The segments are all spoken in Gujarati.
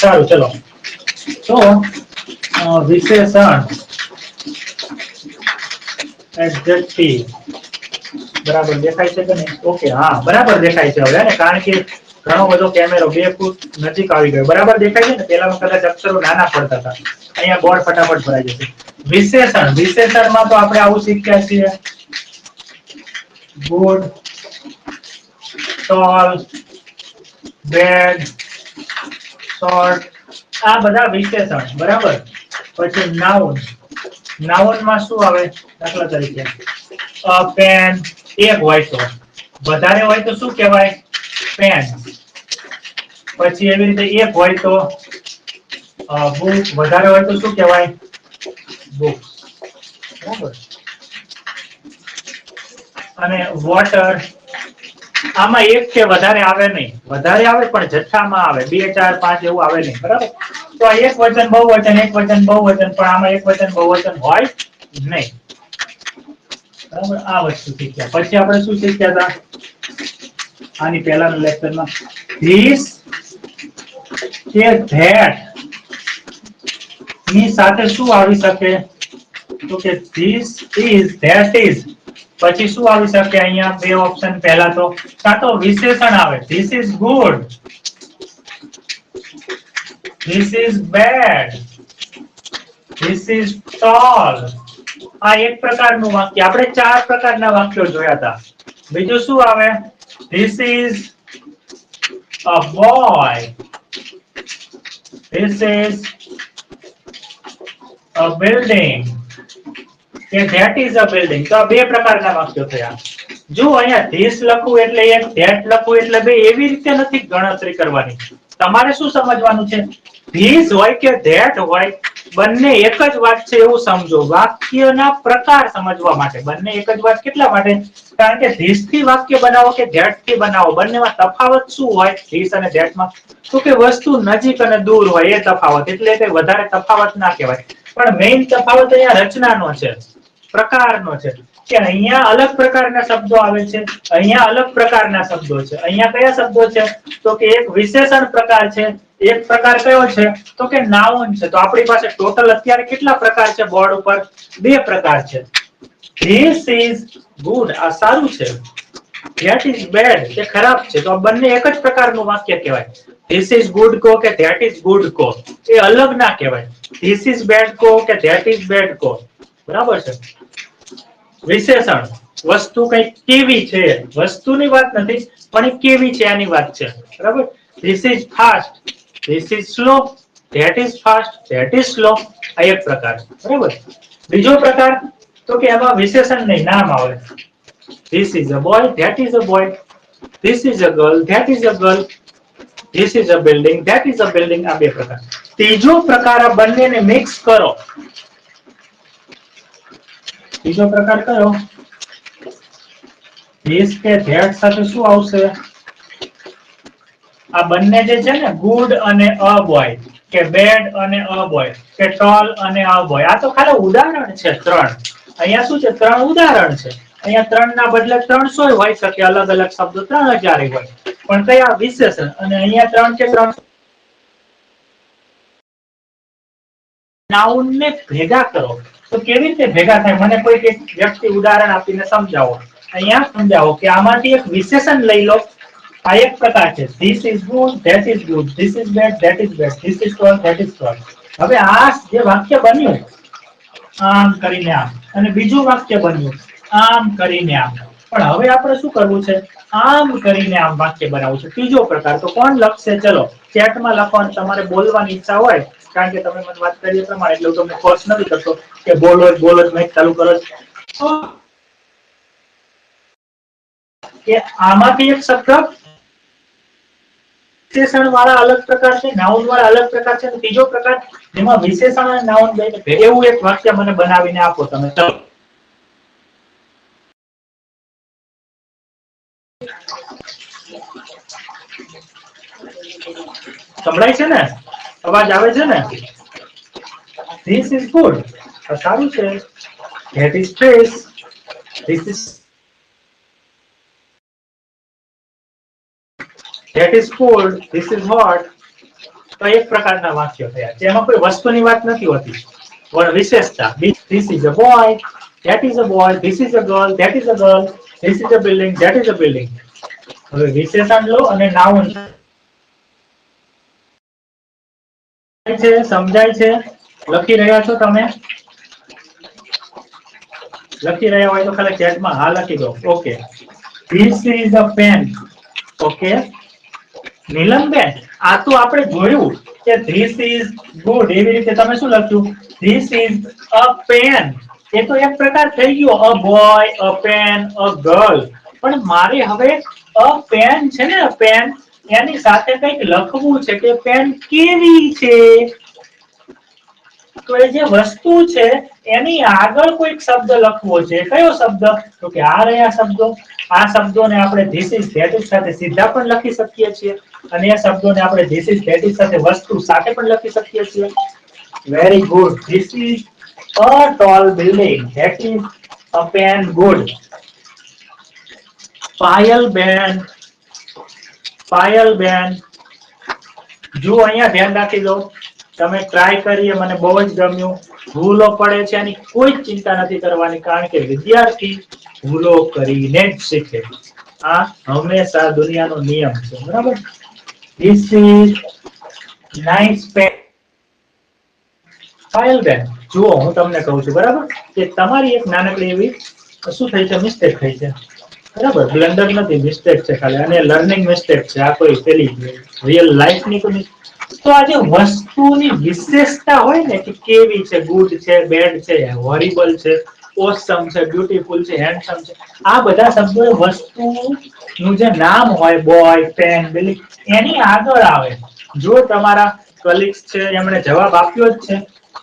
સારું ચલો તો વિશેષણ એડજેક્ટિવ બરાબર દેખાય છે કે નહીં? ઓકે હા બરાબર દેખાય છે હવે ને, કારણ કે ઘણો બધો કેમેરો 2 ફૂટ નજીક આવી ગયો. બરાબર દેખાય છે ને? પેલામાં કદાચ અક્ષરો નાના પડતા હતા, અહીંયા બોર્ડ ફટાફટ ભરાઈ જશે. વિશેષણ, વિશેષણમાં તો આપણે આવું શીખ્યા છીએ ગુડ, ટોલ, બેડ, શોર્ટ, આ બધા વિશેષણ. બરાબર. પછી નાઉન, નાઉન માં શું આવે? દાખલા તરીકે પેન એક હોય તો, વધારે હોય તો શું કહેવાય? પેન. પછી એવી રીતે એક હોય તો બુક, વધારે હોય તો શું કહેવાય? બુક. બરાબર. અને વોટર, આમાં એક કે વધારે આવે નહીં, વધારે આવે પણ જથ્થામાં આવે, 2 4 5 એવું આવે નહીં. બરાબર. તો એક વચન બહુવચન, એક વચન બહુવચન, પણ આમાં એક વચન બહુવચન હોય નહીં. બરાબર. આ વસ્તુ શીખ્યા. પછી આપણે શું શીખ્યા હતા આની પહેલાના લેક્ચરમાં? ધીસ કે ધેટ ની સાથે શું આવી શકે? તો કે ધીસ ઇઝ, ધેટ ઇઝ. પછી શું આવી શકે? અહીંયા બે ઓપ્શન. પહેલા તો કાં તો વિશેષણ આવે, this is good, this is bed, this is tall. આ એક પ્રકારનું વાક્ય. આપણે 4 પ્રકારના વાક્યો જોયા હતા. બીજું શું આવે? This is a boy, this is a building, કે that is a building. તો આ 2 પ્રકારના વાક્યો થયા. જો અહીંયા ધીસ લખું એટલે એક, that લખું એટલે બે, એવી રીતે નથી ગણતરી કરવાની. તમારે શું સમજવાનું છે? ધીસ હોય કે that હોય, બંને એક જ વાત છે એવું સમજો. વાક્યના પ્રકાર સમજવા માટે બંને એક જ વાત. કેટલા માટે? કારણ કે ધીસ થી વાક્ય બનાવો કે that થી બનાવો, બંનેમાં તફાવત શું હોય ધીસ અને that માં? તો કે વસ્તુ નજીક અને દૂર હોય એ તફાવત. એટલે કે વધારે તફાવત ના કહેવાય. પણ મેઇન તફાવત અહીંયા રચનાનો છે, પ્રકારનો છે. કે અહીંયા અલગ પ્રકારના શબ્દો આવે છે, અહીંયા અલગ પ્રકારના શબ્દો છે. અહીંયા કયા શબ્દો છે? તો કે એક વિશેષણ પ્રકાર છે, એક પ્રકાર કયો છે? તો કે નાઉન છે. તો આપણી પાસે ટોટલ અત્યારે કેટલા પ્રકાર છે બોર્ડ ઉપર? 2 પ્રકાર છે. This is good, આ સારું છે. That is bad, તે ખરાબ છે. તો આ બંને એક જ પ્રકારનું વાક્ય કહેવાય. This is good કહો કે that is good કહો, એ અલગ ના કહેવાય. This is bad કહો કે that is bad કહો. બરાબર છે. વિશેષણ, વસ્તુ કઈ કેવી છે, વસ્તુની વાત નથી પણ એ કેવી છે એની વાત છે. બરાબર. This is fast, this is slow, that is fast, that is slow. આ એક પ્રકાર. બરાબર. બીજો પ્રકાર તો કે એમાં વિશેષણ નહીં, નામ આવે. This is a boy, that is a boy, this is a girl, that is a girl, this is a building, that is a building. આ 2 પ્રકાર. ત્રીજો પ્રકાર આ બંનેને મિક્સ કરો. ત્રીજો પ્રકાર કયો? this કે that સાથે શું આવશે? આ બંને જે છે ને, ગુડ અને અ બોય, કે બેડ અને અ બોય, કે ટોલ અને અ બોય, આ તો ખાલી ઉદાહરણ છે 3. અહીંયા શું છે? 3 ઉદાહરણ છે. અહીંયા 3 ના બદલે 300 હોય શકે, અલગ અલગ શબ્દો 3000 હોય, પણ કયા? વિશેષણ. અને અહીંયા 3 કે 3 નાઉન ને ભેગા કરો. તો કેવી રીતે ભેગા થાય? મને કોઈ એક વ્યક્તિ ઉદાહરણ આપીને સમજાવો. અહીંયા સમજાવો કે આમાંથી એક વિશેષણ લઈ લો. આ એક પ્રકાર છે. This is good, that is good, this is bad, that is bad, this is tall, that is tall. હવે આ જે વાક્ય બન્યું આમ કરીને આમ, અને બીજું વાક્ય બન્યું આમ કરીને આમ, પણ હવે આપણે શું કરવું છે? આમ કરીને આમ વાક્ય બનાવવું છે. ત્રીજો પ્રકાર તો કોણ લખશે? ચલો ચેટમાં લખવાનું. તમારે બોલવાની ઈચ્છા હોય, કારણ કે તમે મને વાત કરી પ્રમાણે, એટલે હું તમને ફોર્સ નથી કરતો કે બોલો જ માઇક ચાલુ કરો કે આમાંથી એક શબ્દ વિશેષણ વાળા અલગ પ્રકાર છે, નાઉન વાળા અલગ પ્રકાર છે, ત્રીજો પ્રકાર જેમાં વિશેષણ અને નાઉન બેને એવું એક વાક્ય મને બનાવીને આપો તમે. ચલો સંભળાય છે ને? અવાજ આવે છે ને? This is good, આ સારું છે. That is stress, this is that is cold, this is hot, તો એક પ્રકારના વાક્યો થયા જેમાં કોઈ વસ્તુની વાત નથી હોતી, પણ વિશેષતા. This is a boy, that is a boy, this is a girl, that is a girl, this is a building, that is a building. હવે વિશેષણ લો અને નાઉન છે, સમજાય છે? લખી રહ્યા છો તમે? લખી રહ્યા હોય તો ખાલી ચેટમાં હા લખી દો. Okay, This is a pen. Okay નીલમબેન, આ તો આપણે જોયું કે this is good. એવી રીતે તમે શું લખ્યું? This is a pen. એ તો એક પ્રકાર થઈ ગયો, a boy, a pen, a girl. પણ મારે હવે a pen છે ને, પેન એની સાથે કંઈક લખવું છે કે પેન કેવી છે. તો એ જે વસ્તુ છે એની આગળ કોઈક શબ્દ લખવો છે. કયો શબ્દ? તો કે આ રહ્યા શબ્દો. આ શબ્દોને આપણે this is that is સાથે સીધા પણ લખી શકીએ છીએ અને એ શબ્દોને આપણે this is that is સાથે વસ્તુ સાથે પણ લખી શકીએ છીએ. Very good. This is a tall building. That is a pen. Good. Payalben, Payalben જો અહીંયા ધ્યાન રાખી દો. તમે ટ્રાય કરીએ, મને બહુ જ ગમ્યું. ભૂલો પડે છે એની કોઈ ચિંતા નથી કરવાની, કારણ કે વિદ્યાર્થી ભૂલો કરીને જ શીખે. આ હંમેશા દુનિયાનો નિયમ છે, બરાબર? This is nice pen. Payalben જુઓ, હું તમને કહું છું, બરાબર, કે તમારી એક નાનકડી એવી શું થઈ છે, મિસ્ટેક થઈ છે, બરાબર? બ્લન્ડર નથી, મિસ્ટેક છે ખાલી, અને લર્નિંગ મિસ્ટેક છે. આ કોઈ પેલી રિયલ લાઈફ ની કોઈ. તો આ જે વસ્તુની વિશેષતા હોય ને, કે કેવી છે, ગુડ છે, બેડ છે, હોરિબલ છે, ઓસમ છે, બ્યુટીફુલ છે, હેન્ડસમ છે, આ બધા શબ્દો વસ્તુનું જે નામ હોય, બોય, પેન, બિલી, એની આગળ આવે. જો તમારા કલીગ્સ છે એમણે જવાબ આપ્યો જ છે,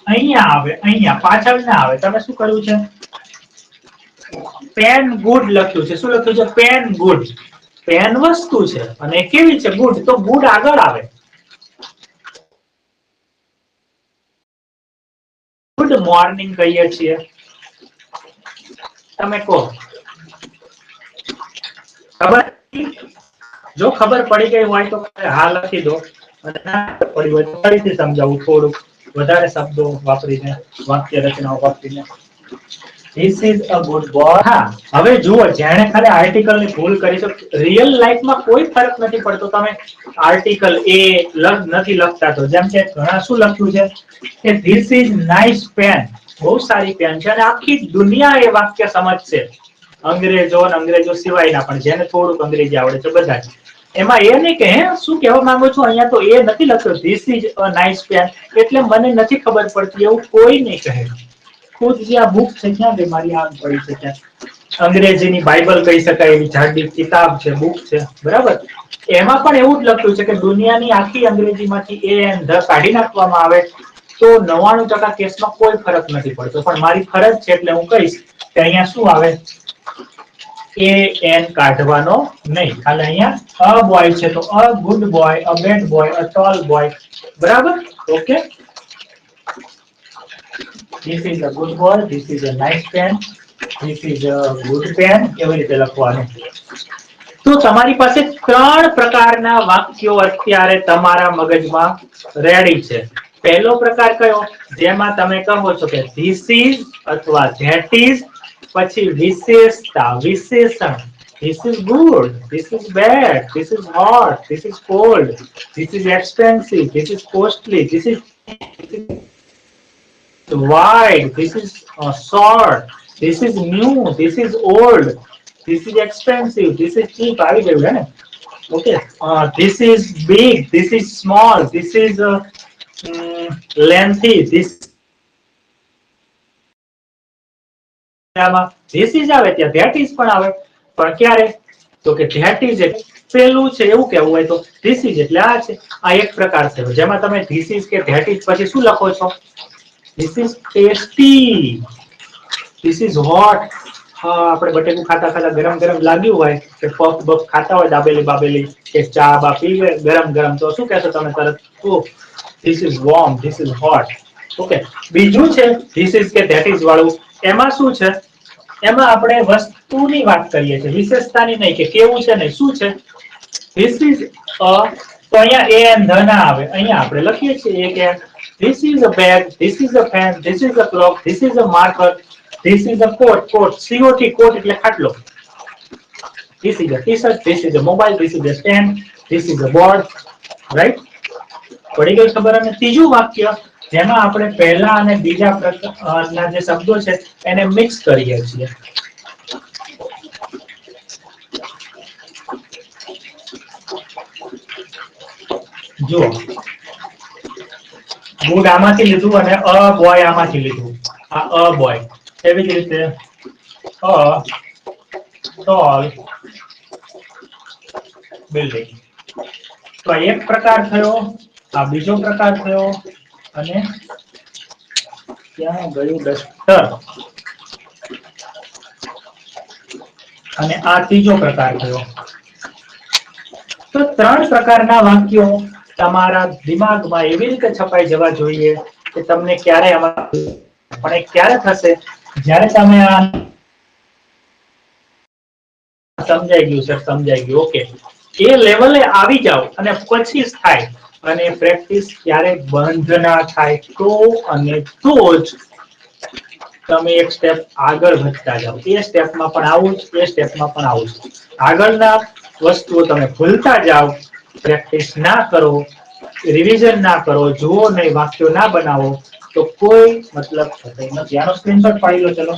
અહીંયા આવે, અહીંયા પાછળ ના આવે. તમે શું કર્યું છે? પેન ગુડ લખ્યું છે. શું લખ્યું છે? Pen good. પેન વસ્તુ છે અને કેવી છે? ગુડ. તો ગુડ આગળ આવે. ગુડ મોર્નિંગ કહીએ છીએ. તમે કહો, ખબર? જો ખબર પડી ગઈ હોય તો હા લખી દો, અને ના પડી હોય તો ફરીથી સમજાવું થોડુંક વધારે શબ્દો વાપરીને, વાક્ય રચનાઓ વાપરીને. This is a good boy. હા, હવે જુઓ, જેણે ખાલી આર્ટિકલની ભૂલ કરી છે, રિયલ લાઈફમાં કોઈ ફરક નથી પડતો. તમે આર્ટિકલ એ નથી લખતા તો જેમ કે ઘણા શું લખ્યું છે કે This is nice pen. બહુ સારી પેન છે, અને આખી દુનિયા એ વાક્ય સમજશે. અંગ્રેજો અને અંગ્રેજો સિવાયના પણ, જેને થોડુંક અંગ્રેજી આવડે છે બધા. એમાં એ નહીં કે હે શું કહેવા માંગો છો, અહીંયા તો એ નથી લખ્યો This is a nice pen, એટલે મને નથી ખબર પડતી, એવું કોઈ નહીં કહે. ખુદ જે આ બુક છે, ક્યાં ગઈ મારી? આમ પડી છે ત્યાં. અંગ્રેજીની બાઇબલ કહી શકાય એવી જાડી કિતાબ છે, બુક છે, બરાબર? એમાં પણ એવું જ લખ્યું છે કે દુનિયાની આખી અંગ્રેજીમાંથી એ એન ધ કાઢી નાખવામાં આવે તો 99% કેસમાં કોઈ ફરક નથી પડતો. પણ મારી ફરજ છે એટલે હું કહીશ કે અહીંયા શું આવે? એ એન કાઢવાનો નહીં, ખાલી અહીંયા અ બોય છે તો a good boy, a bad boy, a tall boy, બરાબર? Okay, This is a good boy, this is a nice pen, this is a good pen. કેવી રીતે લખવાનું? તો તમારી પાસે 3 પ્રકારના વાક્યો અત્યારે તમારા મગજમાં રેડી છે. પહેલો પ્રકાર કયો? જેમાં તમે કહો છો કે this is અથવા that is, પછી વિશેષતા, વિશેષણ. This is good, this is bad, this is hot, this is cold, this is expensive, this is costly, this is wide, this is short, this is new, this is old, this is expensive, this is cheap. આવી ગયું હે ને? Okay, this is big, this is small, this is lengthy, this is આવે ત્યાં that is પણ આવે, પણ ક્યારે? તો કે that is પેલું છે એવું કહેવું હોય તો this is એટલે આ છે. આ એક પ્રકાર છે જેમાં તમે this is કે that is પછી શું લખો છો? This is tasty, this is hot. હા, આપણે બટેકું ખાતા ખાતા ગરમ ગરમ લાગ્યું હોય કે પફ બફ ખાતા હોય, દાબેલી બાબેલી કે ચા બા પી ગરમ ગરમ, તો શું કહેશો તમે તરત? This is warm, this is hot. Okay, બીજું છે this is કે that is વાળું. એમાં શું છે? એમાં આપણે વસ્તુની વાત કરીએ છીએ, વિશેષતાની નહીં, કે કેવું છે નહીં, શું છે? This is a તો અહીંયા એ એન ધ ના આવે, અહીંયા આપણે લખીએ છીએ કે this is a bag, this is a pen, this is a clock, this is a marker, this is a coat, coat, coat એટલે ખાટલો. This is a t-shirt, this is a mobile, this is a stand, this is a board, right? પડી ગઈ ખબર? અને ત્રીજું વાક્ય જેમાં આપણે પહેલા અને બીજા પ્રકારના જે શબ્દો છે એને મિક્સ કરીએ છીએ. જુઓ, ગુડ આમાંથી લીધું અને અ બોય આમાંથી લીધું. આ અ બોય, એવી જ રીતે અ ટોલ બિલ્ડિંગ. તો એક પ્રકાર થયો, આ બીજો પ્રકાર થયો, અને ક્યાં ગયું ડસ્ટર, અને આ ત્રીજો પ્રકાર થયો. તો ત્રણ પ્રકારના વાક્યો તમારા દિમાગમાં એવી રીતે છપાઈ જવા જોઈએ કે તમને ક્યારે પણ એ ક્યારે થશે જ્યારે તમે આ સમજાઈ ગયું સર, સમજાઈ ગયું, ઓકે, એ લેવલે આવી જાવ અને પછી થાય. અને પ્રેક્ટિસ ક્યારે બંધ ના થાય તો અને તો જ તમે એક સ્ટેપ આગળ વધતા જાઓ. એ સ્ટેપમાં પણ આવું જ, એ સ્ટેપમાં પણ આવું જ. આગળના વસ્તુઓ તમે ભૂલતા જાઓ, પ્રેક્ટિસ ના કરો, રિવિઝન ના કરો, જુઓ નહીં, વાક્યો ના બનાવો, તો કોઈ મતલબ થતો નથી. આનો સ્ક્રીનશોટ પાડી લો. ચલો,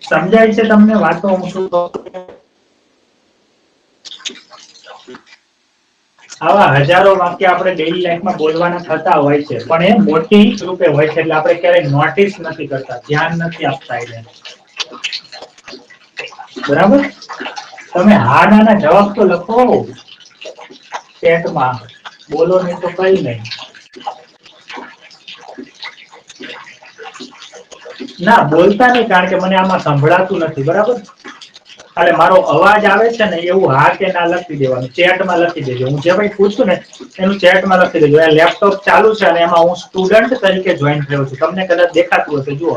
સમજાય છે તમને વાતો? હું શું કહું? આવા હજારો વાક્ય આપણે ડેઈલી લાઈફમાં બોલવાના થતા હોય છે, પણ એ મોટી રૂપે હોય છે એટલે આપણે ક્યારેય નોટિસ નથી કરતા, ધ્યાન નથી આપતા. એને બરાબર? તમે હા ના ના જવાબ તો લખો ચેટમાં, બોલો નહીં તો કઈ નહીં. ના બોલતા નહીં, કારણ કે મને આમાં સંભળાતું નથી. બરાબર? એટલે મારો અવાજ આવે છે ને એવું હા કે ના લખી દેવાનું, ચેટમાં લખી દેજો. હું જે ભાઈ પૂછું ને એનું ચેટમાં લખી દેજો. આ લેપટોપ ચાલુ છે અને એમાં હું સ્ટુડન્ટ તરીકે જોઈન થયો છું. તમને કદાચ દેખાતું હશે, જુઓ,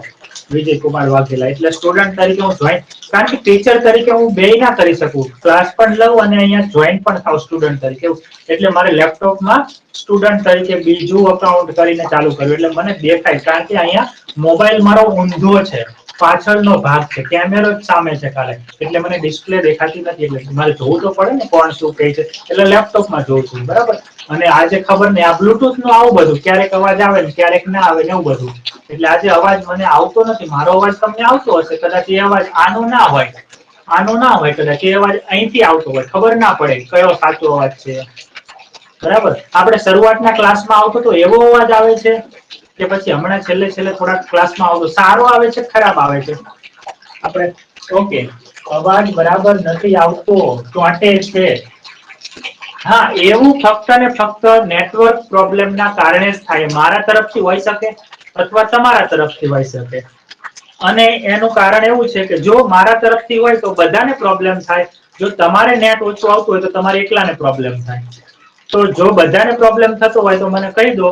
વિજય કુમાર વાઘેલા, એટલે સ્ટુડન્ટ તરીકે હું જોઈન, કારણ કે ટીચર તરીકે હું બેય ના કરી શકું, ક્લાસ પણ લઉં અને અહીંયા જોઈન પણ થાવ સ્ટુડન્ટ તરીકે. એટલે મારે લેપટોપમાં સ્ટુડન્ટ તરીકે બીજું અકાઉન્ટ કરીને ચાલુ કર્યું, એટલે મને દેખાય, કારણ કે અહીંયા મોબાઈલ મારો ઊંધો છે, પાછળનો ભાગ છે, કેમેરો જ સામે છે કાલે, એટલે મને ડિસ્પ્લે દેખાતી નથી. એટલે મારે જોવું તો પડે ને કોણ શું કહે છે, એટલે લેપટોપમાં જોઉં છું. બરાબર? અને આજે ખબર નહીં, આ બ્લુટૂથ નું આવું બધું, ક્યારેક અવાજ આવે ને ક્યારેક ના આવે ને એવું બધું. એટલે આજે અવાજ મને આવતો નથી. મારો અવાજ તમને આવતો હશે, કદાચ એ અવાજ આનો ના હોય, આનો ના હોય, કદાચ એ અવાજ અહીંથી આવતો હોય, ખબર ના પડે કયો સાચો અવાજ છે. બરાબર? આપણે શરૂઆતના ક્લાસમાં આવતો તો એવો અવાજ આવે છે કે પછી હમણાં છેલ્લે થોડાક ક્લાસમાં આવતો સારો આવે છે, ખરાબ આવે છે? આપણે ઓકે, અવાજ બરાબર નથી આવતો, ચોંટે છે. હા, એવું ફક્ત ને ફક્ત નેટવર્ક પ્રોબ્લેમના કારણે જ થાય. મારા તરફથી હોઈ શકે અથવા તમારા તરફથી હોઈ શકે. અને એનું કારણ એવું છે કે જો મારા તરફથી હોય તો બધાને પ્રોબ્લેમ થાય, જો તમારે નેટ ઓછું આવતું હોય તો તમારે એકલાને પ્રોબ્લેમ થાય. તો જો બધાને પ્રોબ્લેમ થતો હોય તો મને કહી દો.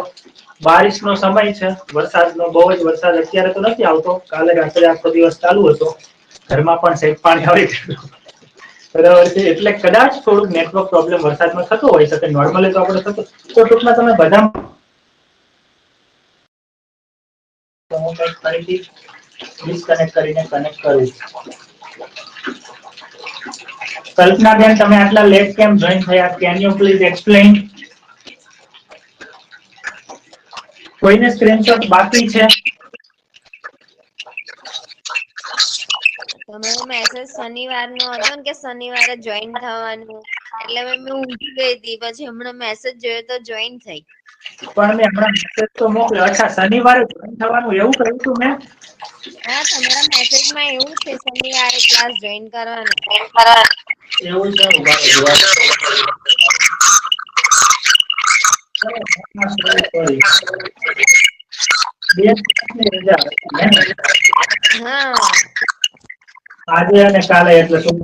બારિશનો સમય છે, વરસાદનો, બહુ જ વરસાદ અત્યારે તો નથી આવતો, કાલે રાત્રે આખો દિવસ ચાલુ હતો, ઘરમાં પણ સહેજ પાણી આવી ગયું. બરાબર છે? એટલે કદાચ થોડુંક નેટવર્ક પ્રોબ્લેમ વરસાદમાં થતો હોય શકે, નોર્મલી તો આપણે થતો. તો ટૂંકમાં તમે બધા ફરીથી ડિસ્કનેક્ટ કરીને કનેક્ટ કરું. કલ્પના બેન, તમે આટલા લેટ કેમ જોઈન થયા? Can you please explain? કોઈને સ્ક્રીનશોટ બાકી છે? તમારો મેસેજ શનિવારનો હતો ને કે શનિવારે જોઈન થવાનું, એટલે મેં ઊંઘી ગઈ હતી, પછી હમણાં મેસેજ જોયો તો જોઈન થઈ. પણ મેં હમણાં મેસેજ તો મોકલ્યો. અચ્છા, શનિવારે જોઈન થવાનું એવું કહ્યું હતું મેં? હા, તમારા મેસેજમાં એવું છે શનિવારે ક્લાસ જોઈન કરવાનો. એવું છે? હા, આજે અને કાલે, એટલે શું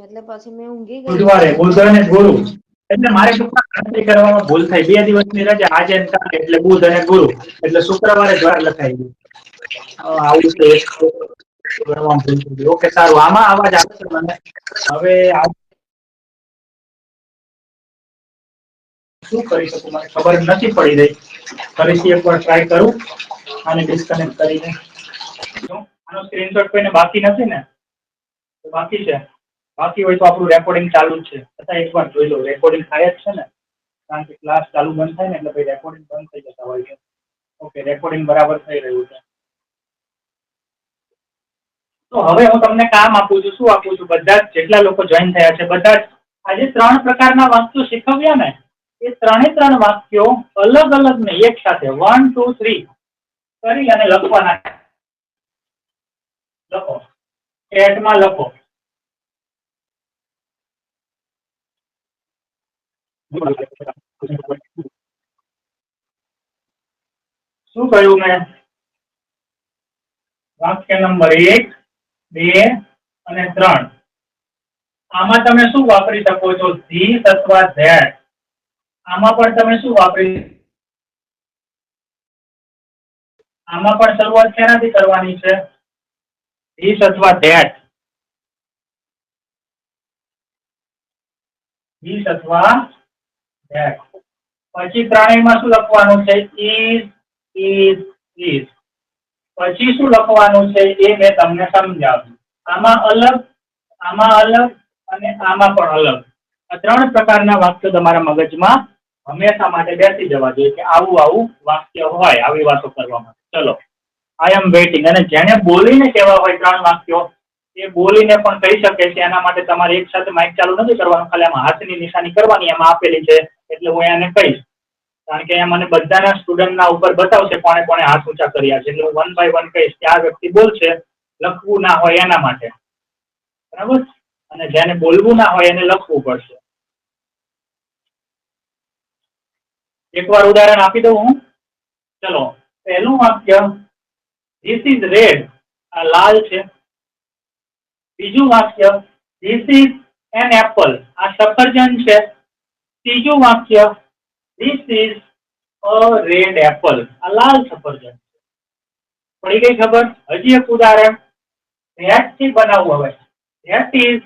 એટલે પછી મેં ઊંઘી ગઈ. બુધવારે, બુધ અને ગુરુ. એટલે મારે ટૂંકમાં ગણતરી કરવામાં ભૂલ થઈ. 2 દિવસની રજા આજે ને કાલે એટલે બુધ અને ગુરુ. એટલે શુક્રવારે જ વાર લખાઈ ગઈ. આવું છે. ગણવામાં ભૂલ થઈ ગઈ. ઓકે, સારું. આમાં અવાજ આવે છે મને. હવે શું કરી શકું મને ખબર નથી પડી રહી. ફરીથી એકવાર ટ્રાય કરું અને ડિસ્કનેક્ટ કરીને. આનો સ્ક્રીનશોટ કોઈને બાકી નથી ને? બાકી છે. બાકી હોય તો આપણું રેકોર્ડિંગ ચાલુ જ છે. છતાં એકવાર જોઈ લો, રેકોર્ડિંગ થાય જ છે ને? કારણ કે ક્લાસ ચાલુ બંધ થાય ને એટલે ભાઈ રેકોર્ડિંગ બંધ થઈ જતા હોય છે. ઓકે, રેકોર્ડિંગ બરાબર થઈ રહ્યું છે. તો હવે હું તમને કામ આપું છું. શું આપું છું? બધા જ જેટલા લોકો જોઈન થયા છે બધા જ આજે 3 પ્રકારના વાક્યો શીખવ્યા ને, એ 3 વાક્યો અલગ અલગ ને એક સાથે 1 2 3 કરી અને લખવાના. લખો, ચેટમાં લખો. શું કહ્યું મેં? વાક્ય નંબર 1, 2 અને 3. આમાં તમે શું વાપરી શકો છો? ધીસ અથવા ધેટ. આમાં પણ તમે શું વાપરી? આમાં પણ શરૂઆત શેનાથી કરવાની છે? ધીસ અથવા ધેટ. ધીસ અથવા ધેટ. પછી ત્રણેયમાં શું લખવાનું છે? ઇઝ. પછી શું લખવાનું છે એ મેં તમને સમજાવ્યું. આમાં અલગ અને આમાં પણ અલગ. આ 3 પ્રકારના વાક્યો તમારા મગજમાં હંમેશા માટે બેસી જવા જોઈએ કે આવું વાક્ય હોય આવી વાતો કરવા માટે. ચલો, આઈ એમ વેઇટિંગ. અને જેને બોલીને કહેવા હોય 3 વાક્યો એ બોલીને પણ કહી શકે છે. એના માટે તમારે એક સાથે માઇક ચાલુ નથી કરવાનું, ખાલી આમાં હાથની નિશાની કરવાની, એમાં આપેલી છે એટલે હું એને કહીશ. કારણ કે મને બધાના સ્ટુડન્ટના ઉપર બતાવશે કોણે હાથ ઊંચા કર્યા છે. એટલે હું 1 by 1 કહીશ કે આ વ્યક્તિ બોલશે. લખવું ના હોય એના માટે, બરાબર? અને જેને બોલવું ના હોય એને લખવું પડશે. એકવાર ઉદાહરણ આપી દઉં હું. ચલો, પહેલું વાક્ય ધીસ ઇઝ રેડ. આ લાલ છે. બીજું વાક્ય ધીસ ઇઝ એન એપલ. આ સફરજન છે. ત્રીજું વાક્ય this is a red Apple. આ લાલ સફરજન. પડી ગઈ ખબર? હજી એક ઉદાહરણ ધેટ થી બનાવવું. હવે ધેટ ઇઝ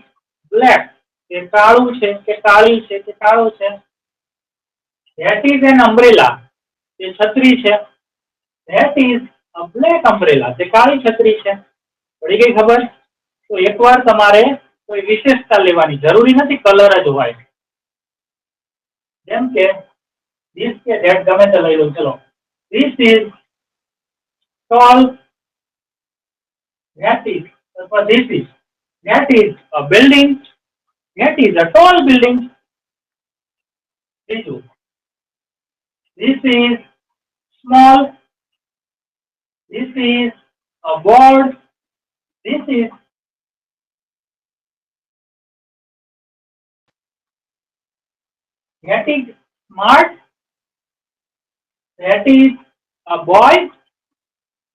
બ્લેક. એ કાળું છે કે કાળી છે કે કાળો છે. That is an umbrella. એ છત્રી છે. That is a black umbrella. તે કાળી છત્રી છે. પડી ગઈ ખબર? તો એકવાર તમારે કોઈ વિશેષતા લેવાની જરૂરી નથી, કલર જ હોય. જેમ કે ધીસ કે ધેટ ગમે તે લઈ લો. ચલો, this is tall. That is a building. That is a tall building. This is small. This is a board. This is that is smart. That is a boy.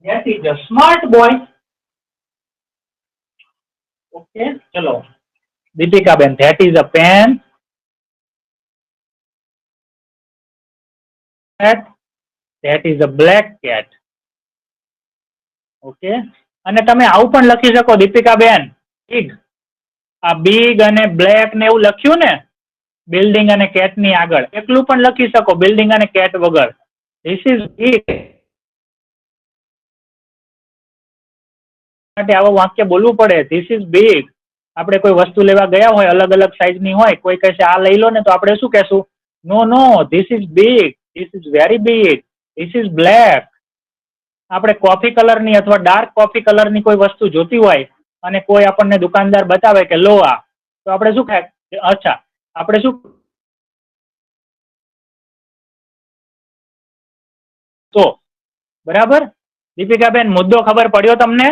That is a smart boy. Okay, chalo. Deepika Ben, that is a pen. That is a black cat. Okay. અને તમે આવું પણ લખી શકો દીપિકા બેન, બિગ. આ બિગ અને બ્લેક ને એવું લખ્યું ને બિલ્ડિંગ અને કેટ ની આગળ, એટલું પણ લખી શકો બિલ્ડિંગ અને કેટ વગર. This is big. માટે આવું વાક્ય બોલવું પડે. This is big. આપણે કોઈ વસ્તુ લેવા ગયા હોય, અલગ અલગ સાઈઝ ની હોય, કોઈ કહેશે આ લઈ લો ને, તો આપણે શું કહેશું? No, this is big. This is very big. This is black. આપણે કોફી કલર ની અથવા ડાર્ક કોફી કલર ની કોઈ વસ્તુ જોતી હોય અને કોઈ આપણને દુકાનદાર બતાવે કે લો આ, તો આપણે શું કહે? અચ્છા, આપણે શું તો બરાબર? દીપિકાબેન, મુદ્દો ખબર પડ્યો તમને?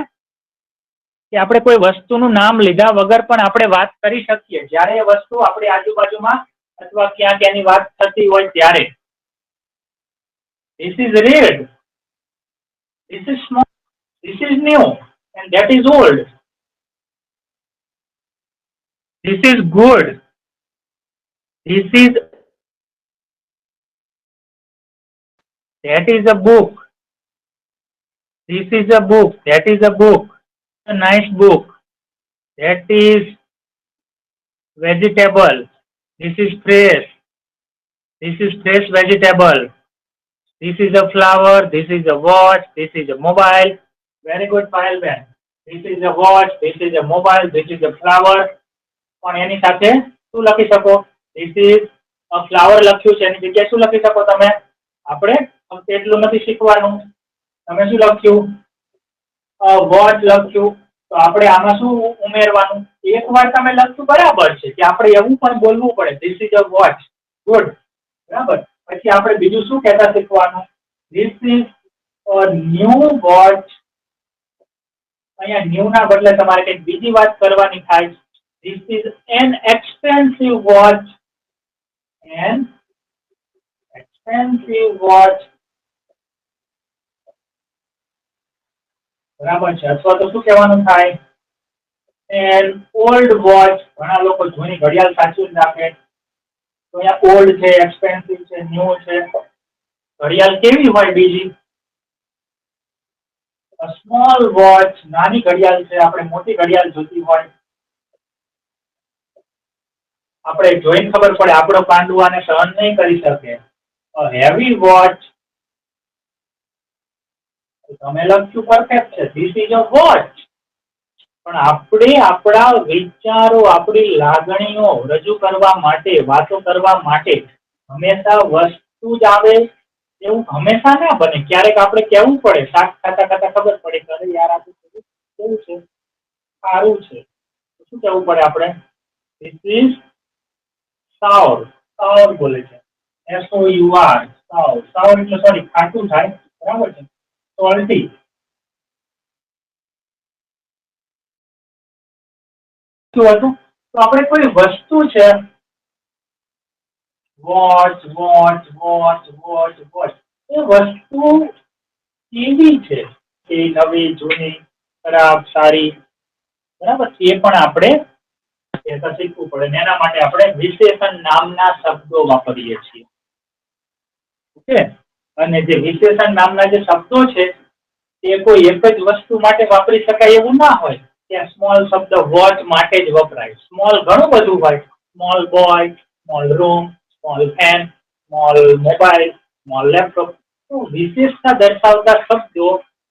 કે આપણે કોઈ વસ્તુનું નામ લીધા વગર પણ આપણે વાત કરી શકીએ જ્યારે એ વસ્તુ આપણી આજુબાજુમાં અથવા ક્યાંક એની વાત થતી હોય ત્યારે. This is red. This is small. This is new. And that is old. This is good. This is, that is a book. This is a book. That is a book. A nice book. That is vegetable. This is fresh. This is fresh vegetable. This is a flower. This is a watch. This is a mobile. Very good, Payal Ben. This is a watch. This is a mobile. This is a flower. પણ એની સાથે શું લખી શકો? This is a flower લખ્યું છે, એની જગ્યાએ શું લખી શકો તમે? આપણે ફક્ત એટલું નથી શીખવાનું. તમે શું લખ્યું? વોચ લખ્યું. તો આપણે આમાં શું ઉમેરવાનું? એકવાર તમે લખ્યું બરાબર છે કે આપણે એવું પણ બોલવું પડે. This is a watch. Good. બરાબર. પછી આપણે બીજું શું કહેતા શીખવાનું? This is a new watch. અહીંયા ન્યુ ના બદલે તમારે કંઈક બીજી વાત કરવાની થાય. This is an expensive watch. An expensive watch. બરાબર છે. અથવા તો શું કહેવાનું થાય? An old watch. ઘણા લોકો જૂની ઘડિયાળ સાચવી રાખે. તો અહીંયા ઓલ્ડ છે, એક્સપેન્સિવ છે, ન્યુ છે. ઘડિયાળ કેવી હોય બીજી? A small watch. નાની ઘડિયાળ છે, આપણે મોટી ઘડિયાળ જોતી હોય. આપણે જોઈને ખબર પડે આપણો પાંડુ આને સહન નહીં કરી શકે. A heavy watch. તમે લખ્યું પરફેક્ટ છે. This is a watch. પણ આપણે આપણા વિચારો, આપણી લાગણીઓ રજૂ કરવા માટે, વાતો કરવા માટે હંમેશા વસ્તુ જ આવે એવું હંમેશા ના બને. ક્યારેક આપણે કહેવું પડે, શાક ખાતા ખાતા ખબર પડે કે અરે યાર આ તો કેવું છે, સારું છે. શું કહેવું પડે આપણે? This is sour. sour બોલે છે. SOUR. sour. sour એટલે સોરી ખાટું થાય. બરાબર છે. salty. શું હતું? તો આપણે કોઈ વસ્તુ છે, watch watch watch watch watch, એ વસ્તુ કેવી છે? એ નવી, જૂની, ખરાબ, સારી, બરાબર? એ પણ આપણે કહેતા શીખવું પડે. એના માટે આપણે વિશેષણ નામના શબ્દો વાપરીએ છીએ. ઓકે. અને જે વિશેષણ નામના જે શબ્દો છે એ કોઈ એક જ વસ્તુ માટે વાપરી શકાય એવું ના હોય. સ્મોલ શબ્દ વોચ માટે જ વપરાય. સ્મોલ ઘણું બધું હોય. Small boy, small room, small fan, small mobile, small laptop. તો વિશેષતા દર્શાવતા શબ્દો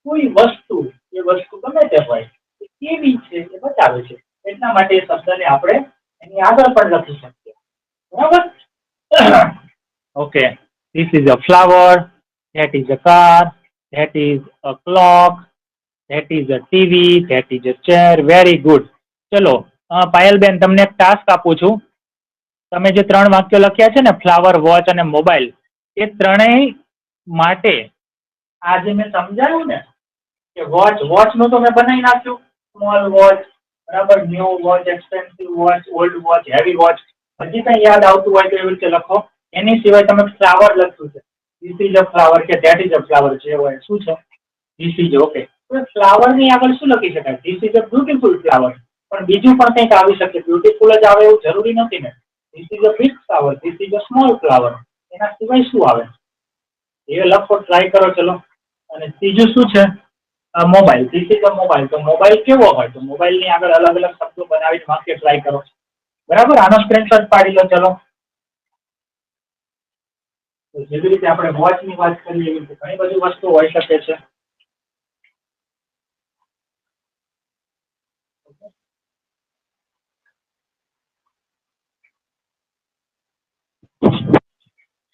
કોઈ વસ્તુ, એ વસ્તુ ગમે તે હોય, એ કેવી છે એ બતાવે છે. એટલા માટે એ શબ્દને આપણે એની આગળ પણ લખી શકીએ. બરાબર? Okay. This is a flower. That is a car. That is a clock. That is a TV. That is a chair. Very good. ચલો પાયલબેન, તમને એક ટાસ્ક આપું છું. તમે જે 3 વાક્યો લખ્યા છે ને, ફ્લાવર, વોચ અને મોબાઈલ, એ ત્રણેય માટે આ જે મેં સમજાવ્યું ને કે વોચ, વોચ નું તો મેં બનાવી નાખ્યું. સ્મોલ વોચ, બરાબર, new watch, expensive watch, old watch, heavy watch. હજી કઈ યાદ આવતું હોય તો એવી રીતે લખો. એની સિવાય તમે ફ્લાવર લખ્યું છે. This is a flower કે that is a flower જે હોય શું છે? This is. ઓકે. ફ્લાવર ની આગળ શું લખી શકાય? This is a beautiful flower. પણ બીજું પણ કંઈક આવી શકે. બ્યુટીફુલ જ આવે એવું જરૂરી નથી ને. This is a big flower. This is a small flower. એના સિવાય શું આવે? એ લખો, ટ્રાય કરો. ચલો. અને ત્રીજું શું છે? Mobile. This is a mobile. તો મોબાઈલ કેવો હોય? તો મોબાઈલ ની આગળ અલગ અલગ શબ્દો બનાવીને વાક્ય ટ્રાય કરો. બરાબર? આનો સ્ક્રીનશોટ પાડી લો. ચલો. જેવી રીતે આપણે વોચ ની વાત કરીએ એવી રીતે ઘણી બધી વસ્તુ હોઈ શકે છે.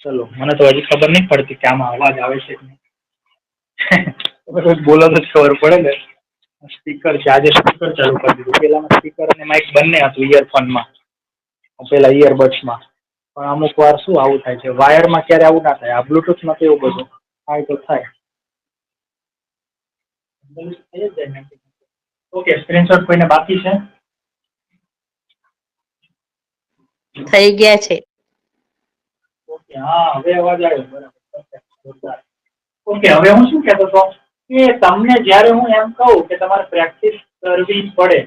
ચલો, મને તો હજી ખબર નહીં પડતી કે આમાં અવાજ આવે છે કે નહીં. બોલો તો ખબર પડે ને. સ્પીકર છે, આજે સ્પીકર ચાલુ કરી દીધું. પેલામાં સ્પીકર અને માઇક બંને હતું ઇયરફોનમાં, પેલા ઇયરબડ્સમાં. પણ અમુક વાર શું આવું થાય છે, વાયરમાં ક્યારે આવું ના થાય. આ બ્લુટૂથમાં તો એવું બધું થાય તો થાય. ઓકે. સ્ક્રીનશોટ કોઈને બાકી છે? થઈ ગયા છે. ઓકે. હા, હવે અવાજ આવ્યો. બરાબર. ઓકે. હવે હું શું કહેતો હતો કે તમને જ્યારે હું એમ કહું કે તમારે પ્રેક્ટિસ કરવી પડે,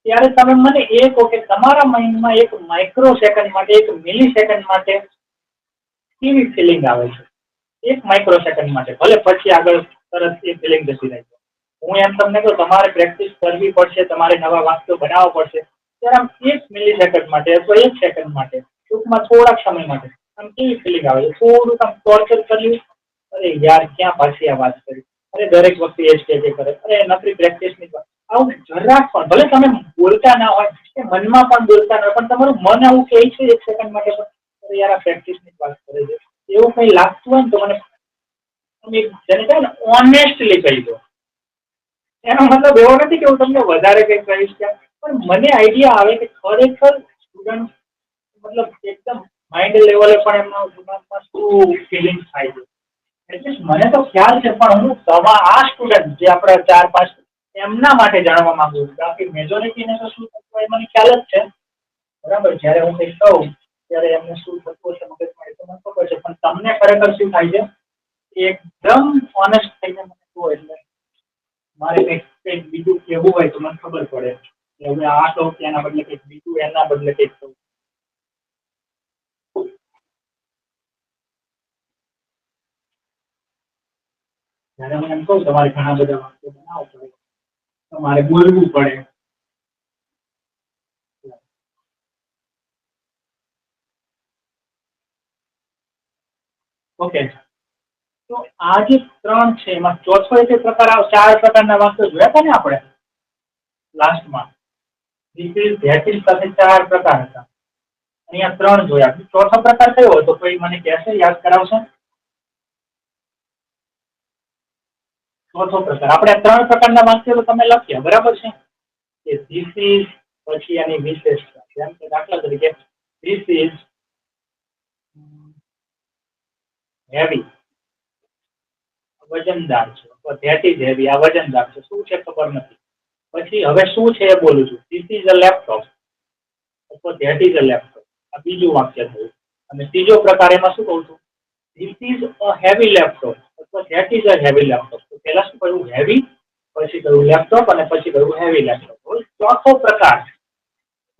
ત્યારે તમે મને એ કહો કે તમારા માઇન્ડમાં એક માઇક્રો સેકન્ડ માટે, એક મિલી સેકન્ડ માટે કેવી ફિલિંગ આવે છે? એક માઇક્રો સેકન્ડ માટે, ભલે પછી આગળ તરત એ ફિલિંગ જતી રહે. હું એમ તમને કહું તમારે પ્રેક્ટિસ કરવી પડશે, તમારે નવા વાક્યો બનાવવા પડશે. ત્યારે આમ 1 મિલી સેકન્ડ માટે અથવા 1 સેકન્ડ માટે, ટૂંકમાં થોડાક સમય માટે આમ કેવી ફિલિંગ આવે છે? થોડુંક આમ ટોર્ચર કર્યું, અરે યાર ક્યાં પાછી આ વાત કરી, અરે દરેક વખતે એ જ કે કરે, અરે નકરી પ્રેક્ટિસ ની વાત. આવું જરાક પણ, ભલે તમે બોલતા ના હોય કે મનમાં પણ બોલતા ના હોય, પણ તમારું મન આવું કહે છે 1 સેકન્ડ માટે પણ, અરે યાર આ પ્રેક્ટિસ ની વાત કરે છે, એવું કઈ લાગતું હોય ને તો મને જેને કહેવાય ને ઓનેસ્ટલી કહી દો. એનો મતલબ એવો નથી કે હું તમને વધારે કંઈક કહીશ, પણ મને આઈડિયા આવે કે ખરેખર સ્ટુડન્ટ મતલબ એકદમ માઇન્ડ લેવલે પણ એમનો દિમાગમાં શું ફિલિંગ થાય છે. એટલીસ્ટ મને તો ખ્યાલ છે, પણ હું આ સ્ટુડન્ટ જે આપણા 4-5 એમના માટે જાણવા માંગુ છું. બાકી મેજોરિટીને તો શું થતું હોય મને ખ્યાલ જ છે, બરાબર. જ્યારે હું કંઈક કહું ત્યારે એમને શું થતું હશે મગજમાં એ તો મને ખબર છે, પણ તમને ખરેખર શું થાય છે એકદમ ઓનેસ્ટ થઈને મને કહો, એટલે મારે કંઈક બીજું કહેવું હોય તો મને ખબર પડે કે હવે આ કહું કે એના બદલે કંઈક બીજું, એના બદલે કંઈક કહું. જ્યારે હું એમ કહું તમારે ઘણા બધા વાક્યો બનાવવા પડે, તમારે બોલવું પડે. ઓકે, તો આ જે 3 છે એમાં ચોથો એક પ્રકાર, 4 પ્રકારના વાક્યો જોયા હતા ને આપણે લાસ્ટમાં. સાથે 4 પ્રકાર હતા, અહીંયા 3 જોયા. ચોથો પ્રકાર કયો હતો? કોઈ મને કહેશે, યાદ કરાવશે? ચોથો પ્રકાર આપણે 3 પ્રકારના વાક્યો તમે લખ્યા, બરાબર છે? કે ધીસ ઇઝ, પછી એની વિશેષતા, જેમ કે દાખલા તરીકે ધીસ ઇઝ હેવી, વજનદાર છે. ધેટ ઇઝ હેવી, આ વજનદાર છે. શું છે ખબર નથી. પછી હવે શું છે એ બોલું છું, ધીસ ઇઝ અ લેપટોપ અથવા ધેટ ઇઝ અ લેપટોપ. આ બીજું વાક્ય થયું. અને ત્રીજો પ્રકાર એમાં શું કહું છું, this is a heavy laptop અથવા that is a heavy laptop. તો પહેલા શું કહ્યું? હેવી, પછી કહ્યું લેપટોપ, અને પછી કહ્યું હેવી લેપટોપ. ચોથો પ્રકાર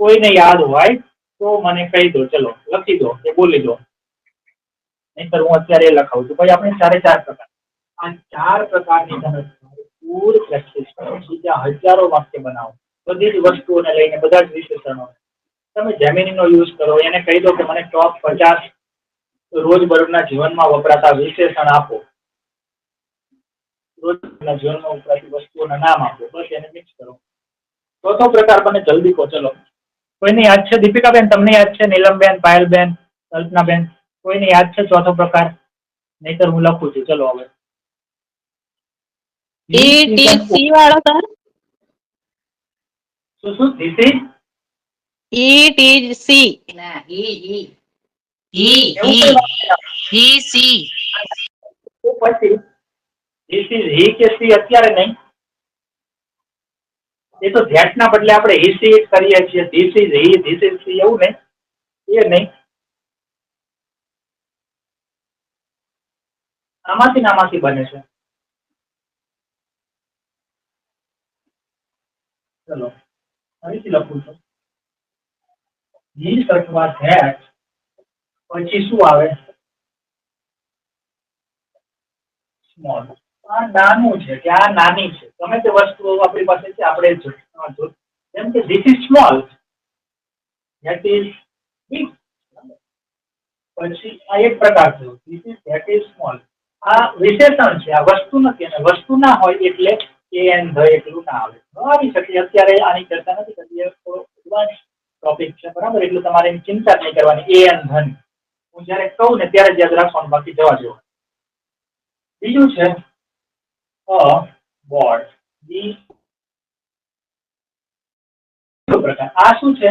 કોઈને યાદ હોય તો મને કહી દો, ચલો લખી દો કે બોલી દો, નહીંતર હું અત્યારે એ લખાવું છું. ભાઈ આપણે 4 પ્રકાર, આ 4 પ્રકારની તમે પૂર પ્રેક્ટિસ કરો, બીજા હજારો વાક્ય બનાવો, બધી જ વસ્તુઓને લઈને, બધા જ વિશેષણો. તમે જેમિનીનો યુઝ કરો, એને કહી દો કે મને ટોપ 50 રોજબરોજના જીવનમાં વપરાતા વિશેષણ આપો, રોજના જીવનમાં વપરાતી વસ્તુઓના નામ આપો, બસ એને મિક્સ કરો. ચોથો પ્રકાર બને, જલ્દી કહો. ચલો, કોઈને યાદ છે? દીપિકાબેન તમને યાદ છે? નીલમબેન, પાયલબેન, કલ્પનાબેન, કોઈને યાદ છે ચોથો પ્રકાર? નહીતર હું લખું છું. ચલો હવે ETC વાળો સર, શું ધીસ ઇઝ ETC પછી ધીસ ઇઝ હી કે સી અત્યારે નહીં. એ તો ધેટ ના બદલે આપણે હી સી કરીએ છીએ. This is he, this is C, એવું નહીં, એ નહીં. આમાંથી બને છે. ચલો ફરીથી લખું છું. ધીસ અથવા ધેટ પછી શું આવે? સ્મોલ. આ નાનું છે કે આ નાની છે, ગમે તે વસ્તુઓ આપણી પાસે છે, આપણે જેમ કે this is small, that is big. પછી આ એક પ્રકાર થયો, this is that is small. આ વિશેષણ છે, આ વસ્તુ નથી, અને વસ્તુ ના હોય એટલે એ એન ધ એટલું ના આવે. આવી શકે. અત્યારે આની ચર્ચા નથી કરવી, થોડો એડવાન્સ ટોપિક છે, બરાબર? એટલે તમારે એની ચિંતા જ નહીં કરવાની. એ એન ધન હું જયારે કહું ને ત્યારે જ યાદ રાખવાનું, બાકી જવા દો. બીજું છે અ બોર્ડ. પ્રકાર આ શું છે?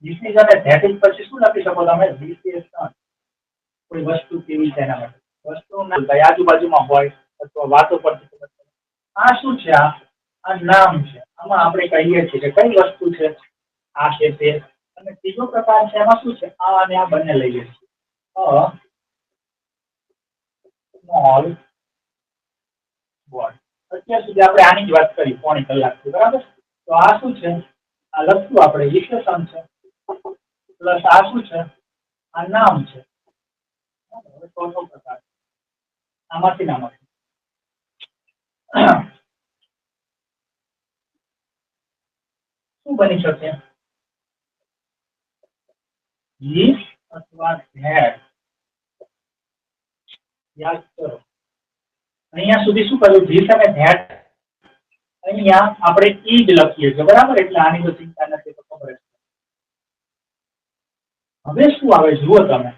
ધીસ ઇઝ અને ધેટ ઇઝ પછી શું લખી શકો તમે? ધીસ ઇઝ કોઈ વસ્તુ કેવી છે એના માટે. વસ્તુ ના આજુબાજુમાં હોય અથવા વાતો પરથી ખબર પડે. આ શું છે? આ નામ છે. આમાં આપણે કહીએ છીએ કે કઈ વસ્તુ છે, આ છે તે. અને ત્રીજો પ્રકાર છે એમાં શું છે? આ અને આ બંને લઈએ છીએ. Small board. અત્યાર સુધી આપણે આની જ વાત કરી 1.5 કલાકથી, બરાબર? તો આ શું છે? આ લખવું આપણે વિશેષણ છે પ્લસ આ શું છે? આ નામ છે. હવે ચોથો પ્રકાર આમાંથી નામાંથી શું બની શકે? ધીસ અથવા ધેટ. યાદ કરો અહીંયા સુધી શું કર્યું? ધીસ અને ધેટ. અહીંયા આપણે ઈ જ લખીએ છીએ બરાબર, એટલે આની તો ચિંતા નથી, તો ખબર છે. હવે શું આવે જુઓ તમે,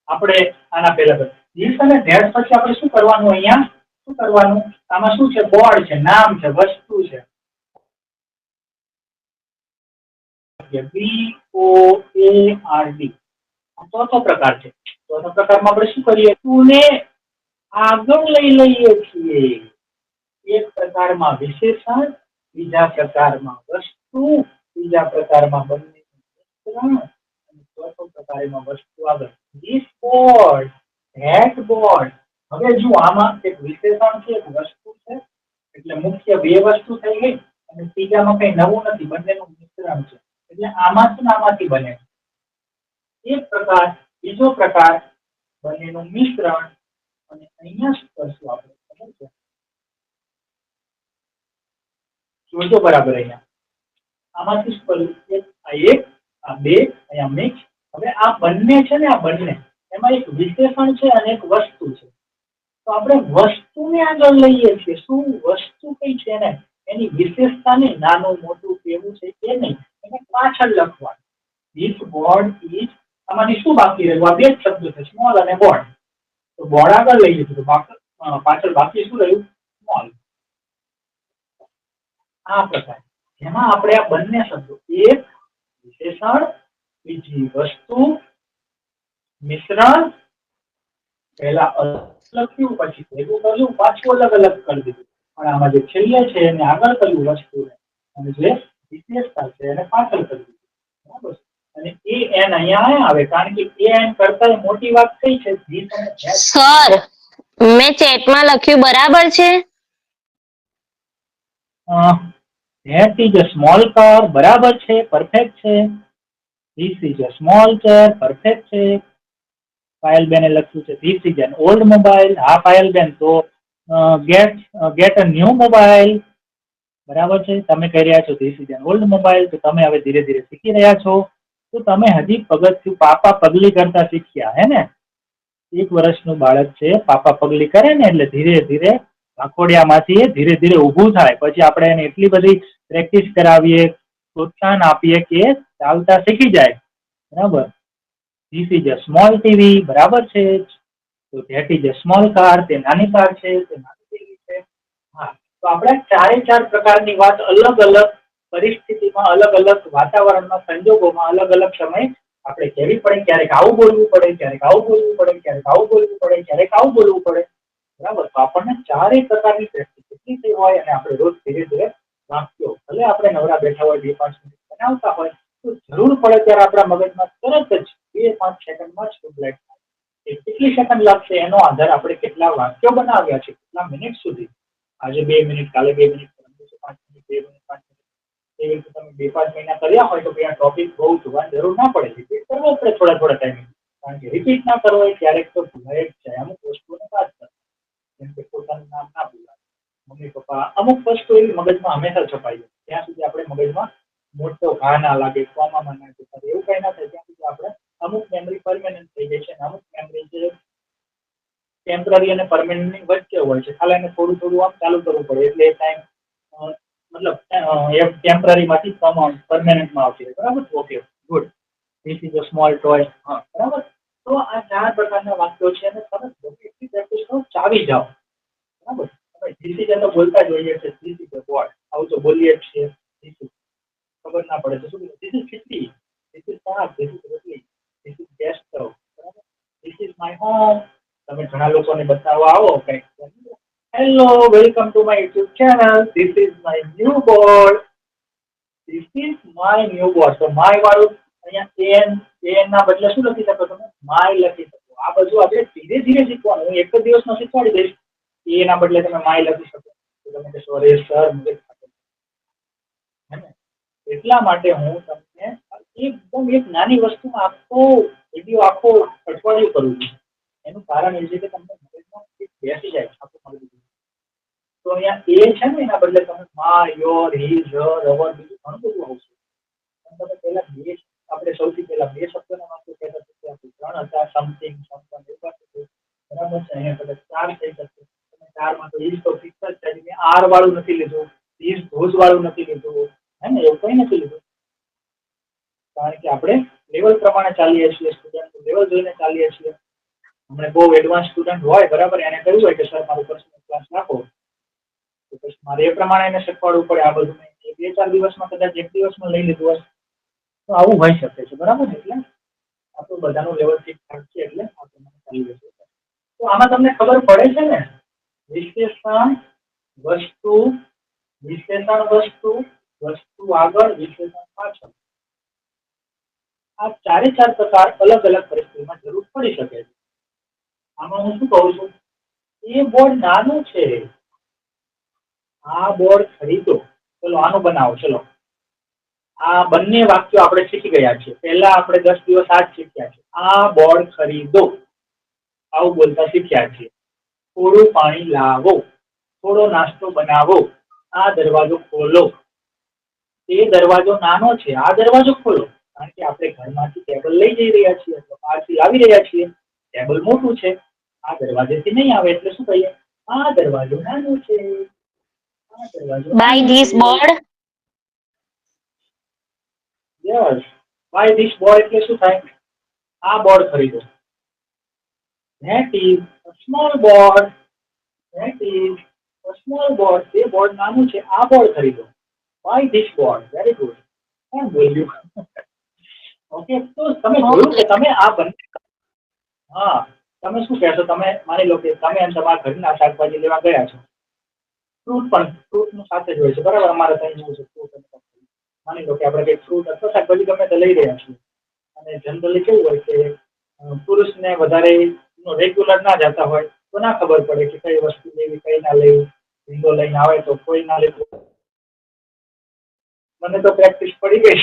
આપણે આના પહેલા ધીસ અને ધેટ પછી આપણે શું કરવાનું? અહીંયા શું કરવાનું? આમાં શું છે? બોર્ડ છે, નામ છે, વસ્તુ છે. BOARD ચોથો પ્રકાર છે. ચોથો પ્રકારમાં આપણે શું કરીએ? વસ્તુને આગળ લઈ લઈએ છીએ. એક પ્રકારમાં વિશેષણ, બીજા પ્રકારમાં વસ્તુ, ત્રીજા પ્રકારમાં બંને મિશ્રણ, અને ચોથો પ્રકારમાં વસ્તુ આગળ. This board, that board. હવે જો આમાં એક વિશેષણ છે, એક વસ્તુ છે, એટલે મુખ્ય બે વસ્તુ થઈ ગઈ, અને ત્રીજામાં કઈ નવું નથી, બંનેનું મિશ્રણ છે. એટલે આમાંથી આમાંથી બને એક પ્રકાર, બીજો પ્રકાર, બંનેનું મિશ્રણ. અને અહીંયા શું કરશું આપણે? ખબર છે? જોજો બરાબર. અહીંયા આમાંથી શું કર્યું? એક આ બે અહીંયા મિક્સ. હવે આ બંને છે ને, આ બંને એમાં એક વિશેષણ છે અને એક વસ્તુ છે. તો આપણે વસ્તુને આગળ લઈએ છીએ. શું વસ્તુ કઈ છે ને એની વિશેષતા નહીં, નાનું મોટું કેવું છે એ નહીં, એને પાછળ લખવાનું. This board is. આમાંથી શું બાકી રહ્યું? આ બે જ શબ્દો છે, સ્મોલ અને બોર્ડ. તો બોર્ડ આગળ લઈ લીધું, તો પાછળ બાકી શું રહ્યું? સ્મોલ. આ પ્રકાર જેમાં આપણે આ બંને શબ્દો, એક વિશેષણ, બીજી વસ્તુ, મિશ્રણ, પહેલા અલગ લખ્યું, પછી ભેગું કર્યું, પાછું અલગ અલગ કરી દીધું. પણ આમાં જે છેલ્લે છે એને આગળ કર્યું વસ્તુને, અને જે વિશેષતા છે એને પાછળ કરી દીધું. બરાબર. અને એ એન અહીંયા આવે, કારણ કે એ એન કરતા મોટી વાત કઈ છે? સર મેં ચેટમાં લખ્યું બરાબર છે? That is a small car. બરાબર છે, પરફેક્ટ છે. This is a small chair. Perfect છે. પાયલબેને લખ્યું છે this is an old mobile. હા પાયલબેન, તો get a new mobile. બરાબર છે. તમે કહી રહ્યા છો this is an old mobile, તો તમે હવે ધીરે ધીરે શીખી રહ્યા છો. તો તમે હજી પગથિયું પાપા પગલી કરતા શીખ્યા હે ને? 1 વર્ષનું બાળક છે, પાપા પગલી કરે ને એટલે ધીરે ધીરે આખોડિયામાંથી ધીરે ધીરે ઊભું થાય. પછી આપણે એને એટલી બધી પ્રેક્ટિસ કરાવીએ, પ્રોત્સાહન આપીએ કે ચાલતા શીખી જાય. બરાબર. This is a small TV. બરાબર છે. તો that is a small car. તે નાની કાર છે, તે નાની ટીવી છે. હા, તો આપણે 4 પ્રકારની વાત અલગ અલગ પરિસ્થિતિમાં, અલગ અલગ વાતાવરણમાં, સંજોગોમાં, અલગ અલગ સમય આપણે કહેવી પડે. ક્યારેક આવું બોલવું પડે, ક્યારેક આવું બોલવું પડે, ક્યારેક આવું બોલવું પડે, ક્યારેક આવું બોલવું પડે. બરાબર. તો આપણને 4 પ્રકારની પ્રેક્ટિસ એટલી થઈ હોય, અને આપણે રોજ ધીરે ધીરે વાક્યો, ભલે આપણે નવરા બેઠા હોય, 2-5 મિનિટ બનાવતા હોય, તો જરૂર પડે ત્યારે આપણા મગજમાં તરત જ 2-5 સેકન્ડમાં જ ટ્યુબલાઇટ થાય. એ કેટલી સેકન્ડ લાગશે એનો આધાર આપણે કેટલા વાક્યો બનાવ્યા છે, કેટલા મિનિટ સુધી. આજે 2 મિનિટ, કાલે 2 મિનિટ, 5 મિનિટ, 2 મિનિટ, 5 મિનિટ. એવી રીતે તમે 2-5 મહિના કર્યા હોય તો ત્યાં ટોપિક બહુ જોવાની જરૂર ના પડે. રિપીટ કરવો પડે થોડા ટાઈમે, કારણ કે રિપીટ ના કરવો હોય ક્યારેક તો ભૂલાય જ જાય. અમુક વસ્તુઓને વાત કરે, જેમ કે પોતાનું નામ ના ભૂલાય, મમ્મી પપ્પા, અમુક વસ્તુ એવી મગજમાં હંમેશા છપાઈ જાય. ત્યાં સુધી આપણે મગજમાં મોટો ઘા ના લાગે, કોમામાં ના જતા, એવું કઈ ના થાય ત્યાં સુધી આપણે અમુક મેમરી પરમેનન્ટ થઈ જાય છે. અમુક મેમરી જે ટેમ્પરરી અને પરમેનન્ટની વચ્ચે હોય છે, ખાલી એને થોડું થોડું આમ ચાલુ કરવું પડે એટલે એ ટાઈમ મતલબ ટેમ્પરરી માંથી પરમેનન્ટમાં આવશે. બરાબર. Okay, good. This is a small toy. હા, બરાબર. તો આ 4 પ્રકારના વાક્યો છે, અને તમે એટલી પ્રેક્ટિસ કરો, ચાવી જાઓ. બરાબર. ધીસ ઇઝ તો બોલતા જોઈએ છે, ધીસ ઇઝ અ બોર્ડ, આવું તો બોલીએ જ છીએ. ખબર ના પડે તો શું this is khichdi, this is શાક, ધીસ ઇઝ રોટલી, ધીસ ઇઝ ગેસ સ્ટવ. બરાબર. This is my home. તમે ઘણા લોકોને બતાવવા આવો કંઈક, hello, welcome to my YouTube channel, this is my new board, this is my new board. તો માય વાળું અહીંયા એન ના બદલે શું લખી શકો તમે? માય લખી શકો. આ બધું આપણે ધીરે ધીરે શીખવાનું. હું એક જ દિવસમાં શીખવાડી દઈશ. એના બદલે તમે માય લખી શકો. તો તમે કહેશો અરે સર મુજે એટલા માટે હું તમને એકદમ એક નાની વસ્તુમાં આખો વિડીયો આખો અઠવાડિયું કરું છું. એનું કારણ એ છે કે તમને મગજમાં બેસી જાય આખું મગજ. તો અહીંયા એ છે ને એના બદલે તમે મા, યોર, હિઝ, હર, અવર બીજું ઘણું બધું આવશે. તમે પહેલા બે આપણે સૌથી પહેલા બે શબ્દોના વાક્યો કહેતા હતા આપણે ત્રણ હતા સમથિંગ સમથિંગ બરાબર છે. અહીંયા કદાચ ચાર થઈ શકશે. તમે ચારમાં તો ઈઝ તો ફિક્સ જ છે. મેં આર વાળું નથી લીધું, ઈઝ ધોઝ વાળું નથી લીધું, હે ને એવું કંઈ નથી લીધું. કારણ કે આપણે લેવલ પ્રમાણે ચાલીએ છીએ, સ્ટુડન્ટ લેવલ જોઈને ચાલીએ છીએ. હમણાં બહુ એડવાન્સ સ્ટુડન્ટ હોય બરાબર, એને કહ્યું હોય કે સર મારું પર્સનલ ક્લાસ રાખો, તો પછી મારે એ પ્રમાણે એને શીખવાડવું પડે. આ બધું મેં 2-4 દિવસમાં કદાચ એક દિવસમાં લઈ લીધું હશે તો આવું હોઈ શકે છે બરાબર. એટલે આપણું બધાનું લેવલ ઠીક ઠાક છે એટલે આ પ્રમાણે ચાલી જશે. તો આમાં તમને ખબર પડે છે ને, વિશેષણ વસ્તુ, વિશેષણ વસ્તુ, વસ્તુ આગળ, વિશેષણ પાછળ, આ ચારે ચાર પ્રકાર અલગ અલગ પરિસ્થિતિમાં જરૂર પડી શકે છે. આમાં હું શું કહું છું, એ બોર્ડ નાનું છે, આ બોર્ડ ખરીદો, ચલો આનું બનાવો. ચલો આ બંને વાક્યો આપણે શીખી ગયા છીએ. પહેલા આપણે 10 દિવસ આ જ શીખ્યા છે. આ બોર્ડ ખરીદો આવું બોલતા શીખ્યા છીએ. થોડું પાણી લાવો, થોડો નાસ્તો બનાવો, આ દરવાજો ખોલો. એ દરવાજો નાનો છે, આ દરવાજો ખોલો. કારણ કે આપણે ઘરમાંથી ટેબલ લઈ જઈ રહ્યા છીએ, બહારથી લાવી રહ્યા છીએ. ટેબલ મોટું છે, આ દરવાજેથી નહીં આવે એટલે શું કહીએ, આ દરવાજો નાનો છે. આ દરવાજો Buy this board. Yes, buy this board એટલે શું થાય, આ બોર્ડ ખરીદો. That is a small board. That is a small board. એ બોર્ડ નાનું છે, આ બોર્ડ ખરીદો. Buy this board. Very good. કોણ બોલ્યું? ઓકે, તો તમે જોયું કે તમે આ બંને, હા તમે શું કહેશો, તમે માની લો કે તમે એમ તમારા ઘરના શાકભાજી લેવા ગયા છો. ફ્રૂટ પણ ફ્રૂટનું સાથે જ હોય છે બરાબર. અમારે ત્યાં જેવું છે ફ્રૂટ. માની લો કે આપણે કંઈક ફ્રૂટ અથવા શાકભાજી ગમે તે લઈ રહ્યા છીએ, અને જનરલી કેવું હોય કે પુરુષને વધારે રેગ્યુલર ના જતા હોય તો ના ખબર પડે કે કઈ વસ્તુ લેવી કઈ ના લેવી. વિન્ડો લઈને આવે તો કોઈ ના લેવું. મને તો પ્રેક્ટિસ પડી ગઈ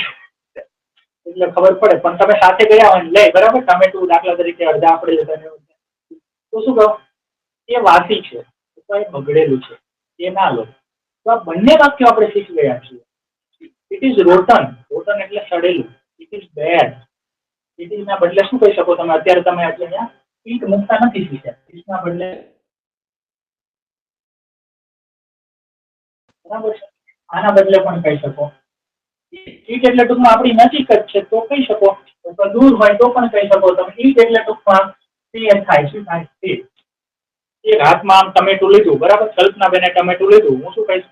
એટલે ખબર પડે. પણ તમે સાથે ગયા હોય લે બરાબર, ટામેટું દાખલા તરીકે અડધા આપણે જતા તો શું કહો, એ વાસી છે અથવા એ બગડેલું છે, એ ના લો. તો આ બંને વાક્યો આપણે શીખી ગયા છીએ. It is rotten. રોટન એટલે સડેલું. It is bad. It is ના બદલે શું કહી શકો તમે? અત્યારે તમે અહીંયા ઈટ મૂકતા નથી શીખ્યા. ઈટ ના બદલે બરાબર છે, આના બદલે પણ કહી શકો. ઈટ એટલે ટૂંકમાં આપણી નજીક જ છે તો કહી શકો, તો દૂર હોય તો પણ કહી શકો તમે. ઈટ એટલે ટૂંકમાં તે થાય શું થાય તે. એક હાથમાં આમ ટમેટું લીધું બરાબર, કલ્પનાબેને ટમેટું લીધું, હું શું કહીશ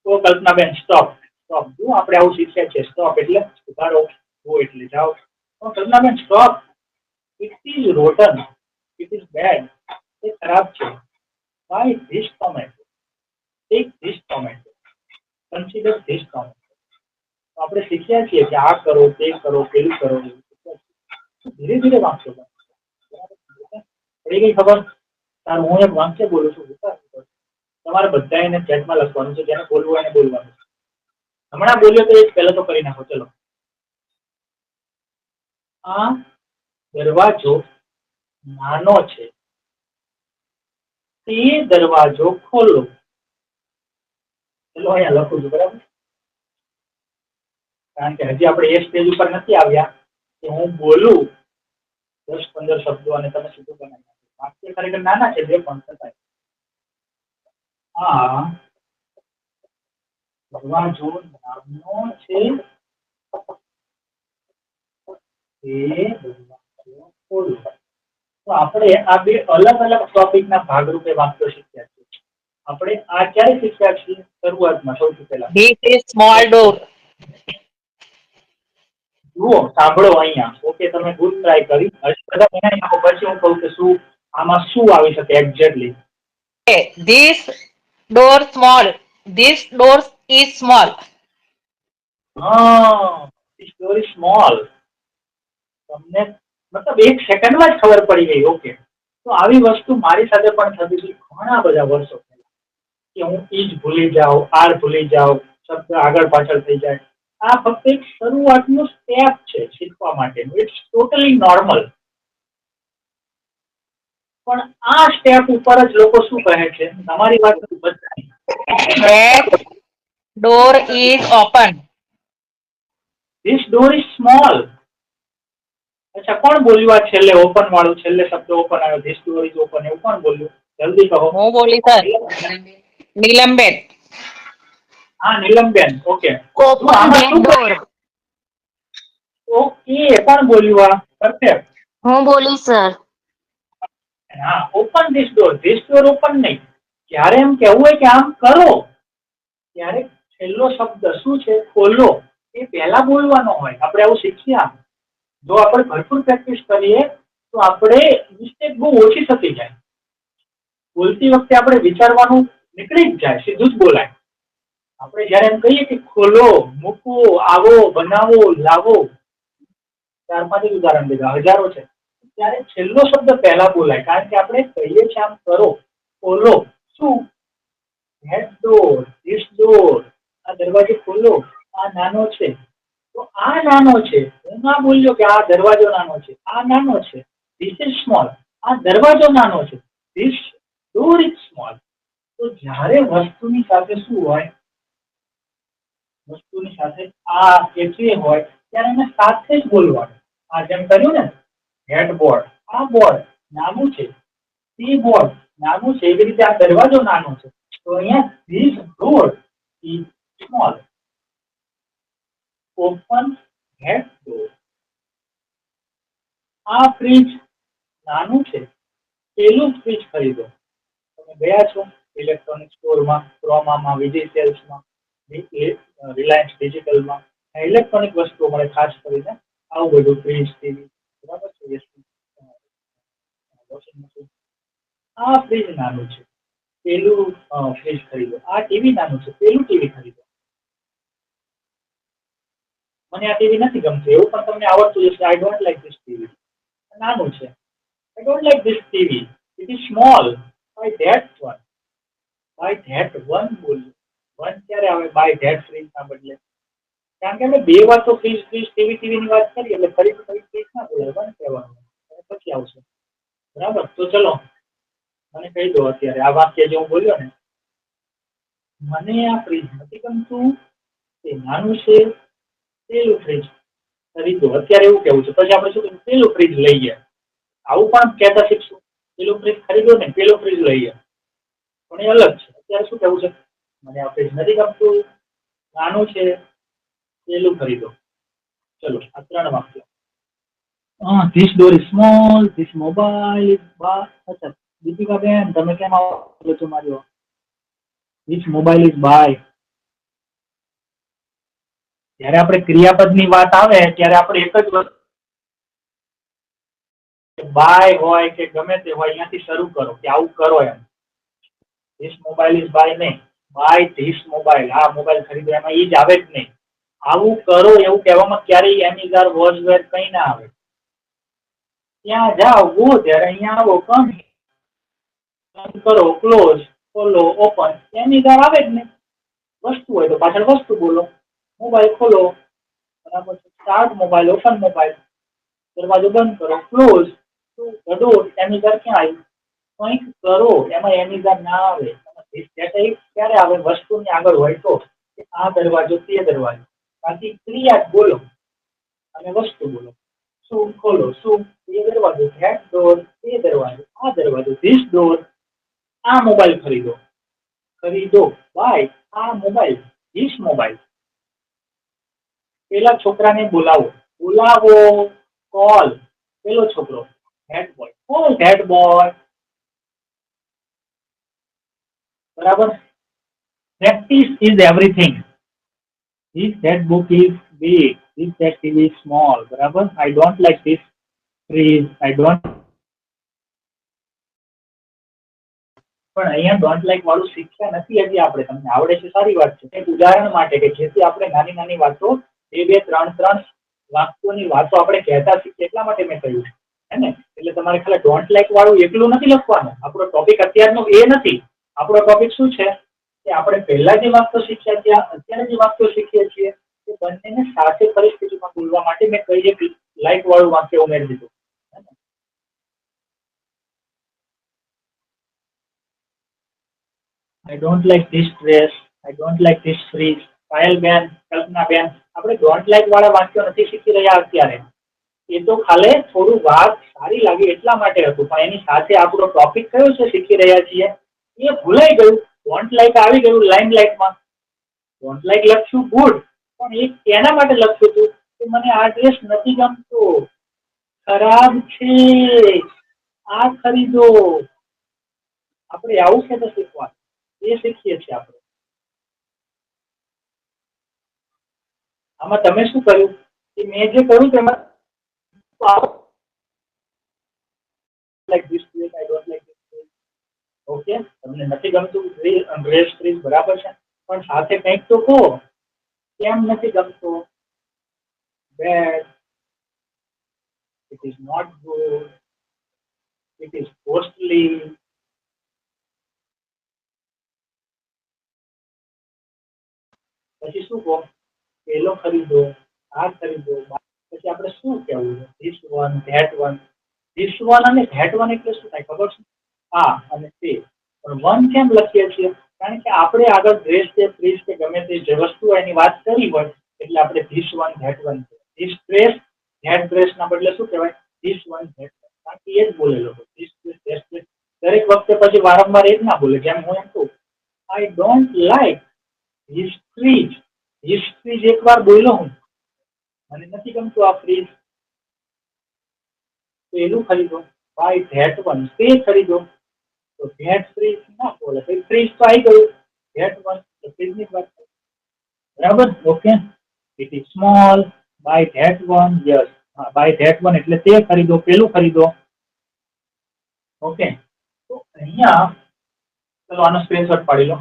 તો કલ્પનાબેન સ્ટોપ. સ્ટોપ. જો આપણે આવું શીખ્યા છે, સ્ટોપ એટલે ઉભારો, ગો એટલે જાઓ. તો કલ્પનાબેન stop. It is rotten. It is bad. એ ખરાબ છે. Buy this tomato. Take this tomato. Consider this tomato. આપણે શીખ્યા છીએ કે આ કરો, તે કરો, પેલું કરો. ધીરે ધીરે વાંચો. પડી ગઈ ખબર? તારું હું એક વાક્ય બોલું છું, તમારે બધા એને ચેટમાં લખવાનું છે, જેને બોલવું એને બોલવાનું છે. હમણાં બોલ્યો તો એક પહેલા તો કરી નાખો. ચલો, આ દરવાજો નાનો છે, તે દરવાજો ખોલો. ચલો અહીંયા લખું છું બરાબર, કારણ કે હજી આપણે એ સ્ટેજ ઉપર નથી આવ્યા કે હું બોલું 10-15 શબ્દો અને તમે સીધું બનાવી નાખો. વાક્ય ખરેખર નાના છે, બે પણ છતાંય. આ દરવાજો નાનો છે, તે દરવાજો ખોલો. તો આપણે આ બે અલગ અલગ ટોપિકના ભાગરૂપે વાક્યો શીખ્યા છે. આપણે આ ક્યારે શીખ્યા છીએ? શરૂઆતમાં સૌથી પહેલા. This is small door. જુઓ, સાંભળો અહીંયા. ઓકે, તમે ગુડ ટ્રાય કરી. હજી બધા બનાવી નાખો, પછી હું કહું કે શું આમાં શું આવી શકે exactly. This door small. This door is small. This door is small. તમને મતલબ એક સેકન્ડમાં જ ખબર પડી ગઈ. ઓકે, તો આવી વસ્તુ મારી સાથે પણ થતી હતી ઘણા બધા વર્ષો પહેલા, કે હું ઈજ ભૂલી જાઉં, આર ભૂલી જાઉં, શબ્દ આગળ પાછળ થઈ જાય. આ ફક્ત એક શરૂઆતનું સ્ટેપ છે શીખવા માટેનું. It's totally normal. પણ આ સ્ટેપ ઉપર જ લોકો શું કહે છે, તમારી વાત બધાની, That door is open. This door is small. અચ્છા, કોણ બોલ્યું આ છેલ્લે ઓપન વાળું? છેલ્લે શબ્દ ઓપન આવ્યો, ધીસ ડોર ઇઝ ઓપન, એવું કોણ બોલ્યું? જલ્દી કહો. હું બોલી સર. નીલમબેન. હા, નીલમબેન. Okay, open that door. Okay, કોણ બોલ્યું આ? પરફેક્ટ. હું બોલી સર. હા, ઓપન ધીસ ડોર ઓપન નહીં. જ્યારે એમ કહેવું હોય કે આમ કરો, ત્યારે છેલ્લો શબ્દ શું છે? ખોલો. એ પહેલા બોલવાનો હોય. આપણે આવું શીખ્યા. જો આપણે ભરપૂર પ્રેક્ટિસ કરીએ તો આપણે મિસ્ટેક બહુ ઓછી થતી જાય. બોલતી વખતે આપણે વિચારવાનું નીકળી જ જાય, સીધું જ બોલાય. આપણે જયારે એમ કહીએ કે ખોલો, મૂકો, આવો, બનાવો, લાવો, 4-5 ઉદાહરણ દીધા, હજારો છે, ત્યારે છેલ્લો શબ્દ પહેલા બોલાય. કારણ કે આપણે કહીએ છીએ આમ કરો, ખોલો. શું? That door, this door. આ દરવાજો ખોલો. આ નાનો છે, તો આ નાનો છે. હું ના બોલ્યો કે આ દરવાજો નાનો છે. આ નાનો છે. This is small. આ દરવાજો નાનો છે. This door is small. તો જ્યારે વસ્તુની સાથે શું હોય, વસ્તુની સાથે આ કે જે હોય ત્યારે એને સાથે જ બોલવાનું. આ જેમ કર્યું ને, હેડ બોર્ડ, આ બોર્ડ નાનું છે, તે બોર્ડ નાનું છે, એવી રીતે આ દરવાજો નાનો છે. તો અહીંયા this door is small. Open head door. આ ફ્રીજ નાનું છે, પેલું ફ્રીજ ખરીદો. તમે ગયા છો ઇલેક્ટ્રોનિક સ્ટોરમાં, ક્રોમામાં, વિજય સેલ્સમાં, રિલાયન્સ ડિજિટલમાં, ઇલેક્ટ્રોનિક વસ્તુઓ મળે, ખાસ કરીને આવું બધું, ફ્રીજ, ટીવી, બરાબર છે. Washing machine. આ ફ્રીજ નાનું છે, પેલું ફ્રીજ ખરીદો. આ ટીવી નાનું છે, પેલું ટીવી ખરીદો. મને આ ટીવી નથી ગમતું, એવું પણ તમને આવડતું જશે. I don't like this TV. નાનું છે. I don't like this TV. It is small. Buy that one. Buy that one બોલ્યું. વન ક્યારે આવે? બાય ધેટ ફ્રીજ ના બદલે. કારણ કે અમે બે વાર તો ફ્રીજ ટીવી ની વાત કરી, એટલે ફરી ફ્રીજ ના બોલાય, વન કહેવાનું. પછી આવશે. બરાબર. તો ચલો, મને કહી દો અત્યારે આ વાક્ય જે હું બોલ્યો ને, મને આ ફ્રીજ નથી ગમતું, એ નાનું છે, પેલું ફ્રીજ ખરીદો. અત્યારે એવું કેવું છે. પછી આપણે શું કહીશું? પેલું ફ્રીજ લઈએ. આવું પણ કહેતા શીખશું. પેલું ફ્રીજ ખરીદો ને, પેલું ફ્રીજ લઈએ. પણ એ અલગ છે. અત્યારે શું કેવું છે? મને આ ફ્રીજ નથી ગમતું, નાનું છે, પેલું ખરીદો. ચલો, આ 3 વાક્ય. This door is small, this mobile is buy. અચ્છા, દીપિકાબેન, તમે કેમ આવો છો મારી? This mobile is buy. જ્યારે આપણે ક્રિયાપદની વાત આવે ત્યારે આપણે એક જ વસ્તુ, બાય હોય કે ગમે તે હોય, અહીંયાથી શરૂ કરો કે આવું કરો એમ. ધીસ મોબાઈલ ઇઝ બાય નહીં, બાય ધીસ મોબાઈલ. આ મોબાઈલ ખરીદો, એમાં ઈ જ આવે જ નહીં. આવું કરો એવું કહેવામાં ક્યારેય એની ધાર વોઝ વેર કઈ ના આવે. ત્યાં જાઓ, ગો ત્યારે અહીંયા આવો, કમ કરો, ક્લોઝ, ખોલો, ઓપન, એની ધાર આવે જ નહીં. વસ્તુ હોય તો પાછળ વસ્તુ બોલો. મોબાઈલ ખોલો, બરાબર છે. સ્ટાર્ટ મોબાઈલ, ઓપન મોબાઈલ, દરવાજો બંધ કરો, ક્લોઝ, ડોર, એની ધાર ક્યાં આવી? કંઈક કરો, એમાં એની ધાર ના આવે. ક્યારે આવે? વસ્તુની આગળ હોય તો. આ દરવાજો, તે દરવાજો. બાકી ક્રિયા બોલો અને વસ્તુ બોલો. શું ખોલો, શું એ દરવાજો, ધેટ ડોર, તે દરવાજો, આ દરવાજો, ધીસ ડોર. આ મોબાઈલ ખરીદો. ખરીદો, બાય આ મોબાઈલ, ધીસ મોબાઈલ. પેલા છોકરાને બોલાવો. બોલાવો, કોલ. પેલો છોકરો, that boy. Call that boy. બરાબર. Practice is everything. This that book is big. This that TV is small. બરાબર. I don't like this trees. I don't. પણ અહીંયા ડોન્ટ લાઈક વાળું શીખ્યા નથી હજી આપણે. તમને આવડે છે, સારી વાત છે. એક ઉદાહરણ માટે કે જેથી આપણે નાની નાની વાતો, 2-2, 3-3 વાક્યોની વાતો આપણે કહેતા શીખીએ, એટલા માટે મેં કહ્યું છે, હે ને? એટલે તમારે ખાલી ડોન્ટ લાઈક વાળું એકલું નથી લખવાનું. આપણો ટોપિક અત્યારનો એ નથી. આપણો ટોપિક શું છે કે આપણે પહેલા જે વાક્યો શીખ્યા ત્યાં અત્યારે જે વાક્યો શીખીએ છીએ એ બંનેને સાથે પરિસ્થિતિમાં બોલવા માટે મેં કઈ એક લાઈક વાળું વાક્ય ઉમેરી દીધું. I don't like this dress. I don't like this fridge. Payalben, Kalpanaben, આપણે ડોન્ટ લાઈક વાળા વાક્યો નથી શીખી રહ્યા અત્યારે. એ તો ખાલી થોડું વાત સારી લાગી એટલા માટે હતું, પણ એની સાથે આપણો ટોપિક કયો છે શીખી રહ્યા છીએ એ ભૂલાઈ ગયું. ડોન્ટ લાઈક આવી ગયું લાઈમ લાઈટમાં. ડોન્ટ લાઈક લખશું ગુડ, પણ એ કેના માટે લખ્યું હતું કે મને આ ડ્રેસ નથી ગમતો, ખરાબ છે, આ ખરીદો. આપણે આવું છે તો શીખવાનું, એ શીખીએ છીએ આપણે. આમાં તમે શું કર્યું કે મેં જે કર્યું તેમાં like this dress, I don't like this dress. Okay, તમને નથી ગમતું ડ્રેસ ફ્રીજ બરાબર છે, પણ સાથે કંઈક તો કહો કેમ નથી ગમતો. Bad, it is not good, it is costly. પછી શું કહો, પેલો ખરીદો, આ ખરીદો. પછી આપણે શું કહેવું છે, this one, that one. This one અને ધેટ વન એટલે શું થાય ખબર છે? આ અને તે. પણ વન કેમ લખીએ છીએ? કારણ કે આપણે આગળ ડ્રેસ કે ફ્રીજ કે ગમે તે જે વસ્તુ એની વાત કરી હોય એટલે આપણે this one that one. This dress that dress ના બદલે શું કહેવાય? This one that one. કારણ કે એ જ બોલેલો હોય. ધીસ ડ્રેસ ધેટ ડ્રેસ દરેક વખતે પછી વારંવાર એ જ ના બોલે. જેમ હું એમ કહું, આઈ don't like this fridge. This fridge એકવાર બોલ્યો હું, મને નથી ગમતું આ ફ્રીજ. પેલું ખરીદો, બાય ધેટ વન. તે ખરીદો તો ધેટ ફ્રીજ ના બોલે. ફ્રીજ તો આવી ગયું, ધેટ વન તો ફ્રીજની વાત કરી. બરાબર? Okay. It is small, buy that one. Yes, હા, બાય ધેટ વન એટલે તે ખરીદો, પેલું ખરીદો. ઓકે, તો અહીંયા ચલો આનો સ્ક્રીનશોટ પાડી લો.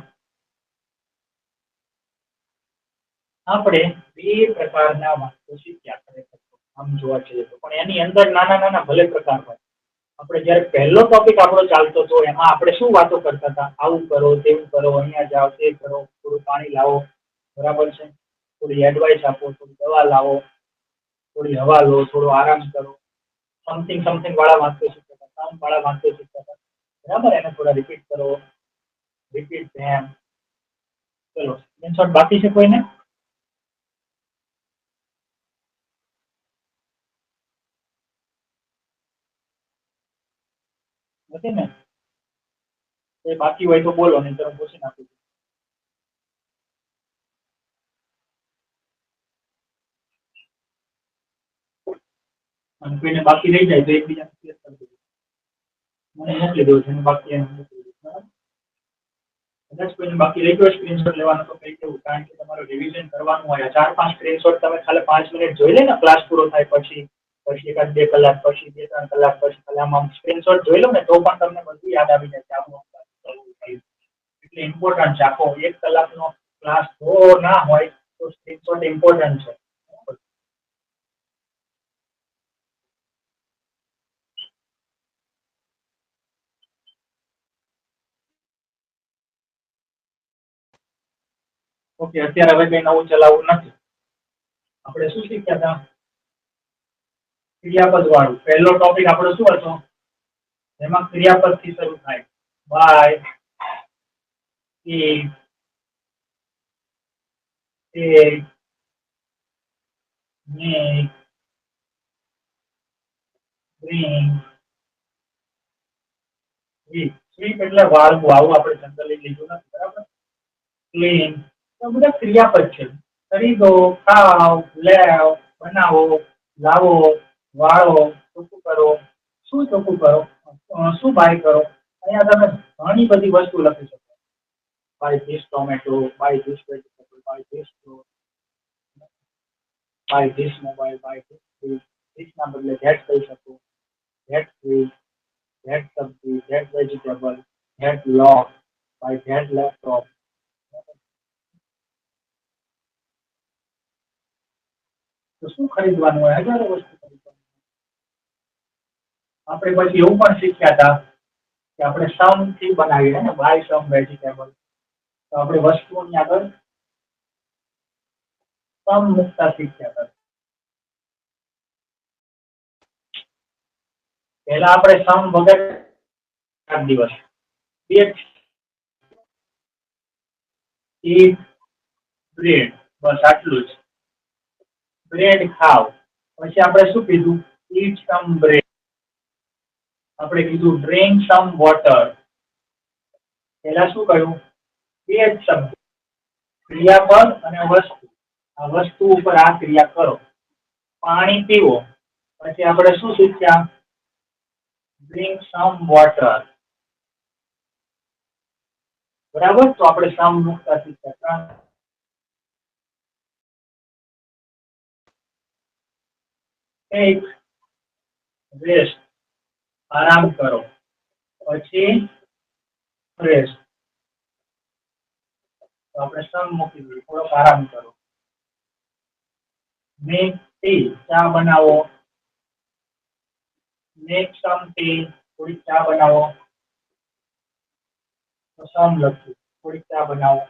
આપણે બે પ્રકારના વાક્યો શીખ્યા ખરેખર આમ જોવા જઈએ તો, પણ એની અંદર નાના નાના ભલે પ્રકાર હોય. આપણે જયારે પહેલો ટોપિક આપણો ચાલતો હતો એમાં આપણે શું વાતો કરતા હતા? આવું કરો, તેવું કરો, અહીંયા જાઓ, તે કરો, થોડું પાણી લાવો, બરાબર છે, થોડી એડવાઇસ આપો, થોડી દવા લાવો, થોડી હવા લો, થોડો આરામ કરો. સમથિંગ સમથિંગ વાળા વાક્યો શીખતા હતા, કામ વાળા વાક્યો શીખતા હતા. બરાબર, એને થોડા રિપીટ કરો, રિપીટ ધેમ. ચલો, સ્ક્રીનશોટ બાકી છે કોઈને? નથી ને? એ બાકી હોય તો બોલો, નહીં તો હું પૂછી નાખું છું. અને કોઈને બાકી રહી જાય તો એકબીજાને ક્લિયર કરી દેજો. મને મોકલી દઉં છું, બાકી એને મોકલી દઉં. બરાબર? કદાચ કોઈને બાકી રહી ગયો સ્ક્રીનશોટ લેવાનો તો કઈ કેવું, કારણ કે તમારું રિવિઝન કરવાનું હોય. 4-5 સ્ક્રીનશોટ તમે ખાલી 5 મિનિટ જોઈ લે ને ક્લાસ પૂરો થાય પછી, પછી 1-2 કલાક પછી, 2-3 કલાક પછી ખાલી આમ સ્ક્રીનશોટ જોઈ લો ને તો પણ તમને બધું યાદ આવી જાય કે આપણું એટલે ઇમ્પોર્ટન્ટ છે. આખો 1 કલાકનો ક્લાસ જો ના હોય તો સ્ક્રીનશોટ ઇમ્પોર્ટન્ટ છે. ઓકે, અત્યારે હવે કઈ નવું ચલાવવું નથી. આપણે શું શીખ્યા હતા? ક્રિયાપદ વાળું પહેલો ટોપિક આપણો શું હતો? એમાં ક્રિયાપદ થી શરૂ થાય. Buy, eat, take, make, bring, sweep. Sweep એટલે વાળવું, આવું આપણે જનરલી લીધું નથી. બરાબર? ક્લીન, તો બધા ક્રિયાપદ છે. ખરીદો, ખાઓ, લેવ, બનાવો, લાવો, વાળો, ચોખ્ખું કરો. શું ચોખ્ખું કરો? શું બાય કરો? અહીંયા તમે ઘણી બધી વસ્તુ લખી શકો. Buy this tomato, buy this vegetable, buy this fruit, buy this mobile, buy this fridge. This ના બદલે ધેટ કહી શકો. That fridge, that sabzi, that vegetable, that lock, buy that laptop. તો શું ખરીદવાનું હોય? હજારો વસ્તુ ખરીદવાનું. આપણે પછી એવું પણ શીખ્યા હતા કે આપણે સમ થી બનાવીએ ને, બાય સમ વેજીટેબલ. તો આપણે વસ્તુઓની આગળ સમ મુકતા શીખ્યા હતા. પહેલા આપણે સમ વગર 4 દિવસ eat bread, બસ આટલું જ. બ્રેડ ખાવ. પછી આપણે શું કીધું? eat some bread. આપણે કીધું drink some water. પહેલા શું કહ્યું? બે જ શબ્દ, ક્રિયાપદ અને વસ્તુ. આ વસ્તુ ઉપર આ ક્રિયા કરો. પાણી પીવો. પછી આપણે શું શીખ્યા? drink some water. બરાબર. તો આપણે સમ મુકતા શીખ્યા. એક રેસ્ટ, આરામ કરો. પછી રેસ્ટ, તો આપણે સમ મૂકી દઈએ, થોડોક આરામ કરો. મેક ટી, ચા બનાવો. મેક સમ ટી, થોડીક ચા બનાવો. તો સમ લખશું, થોડીક ચા બનાવો.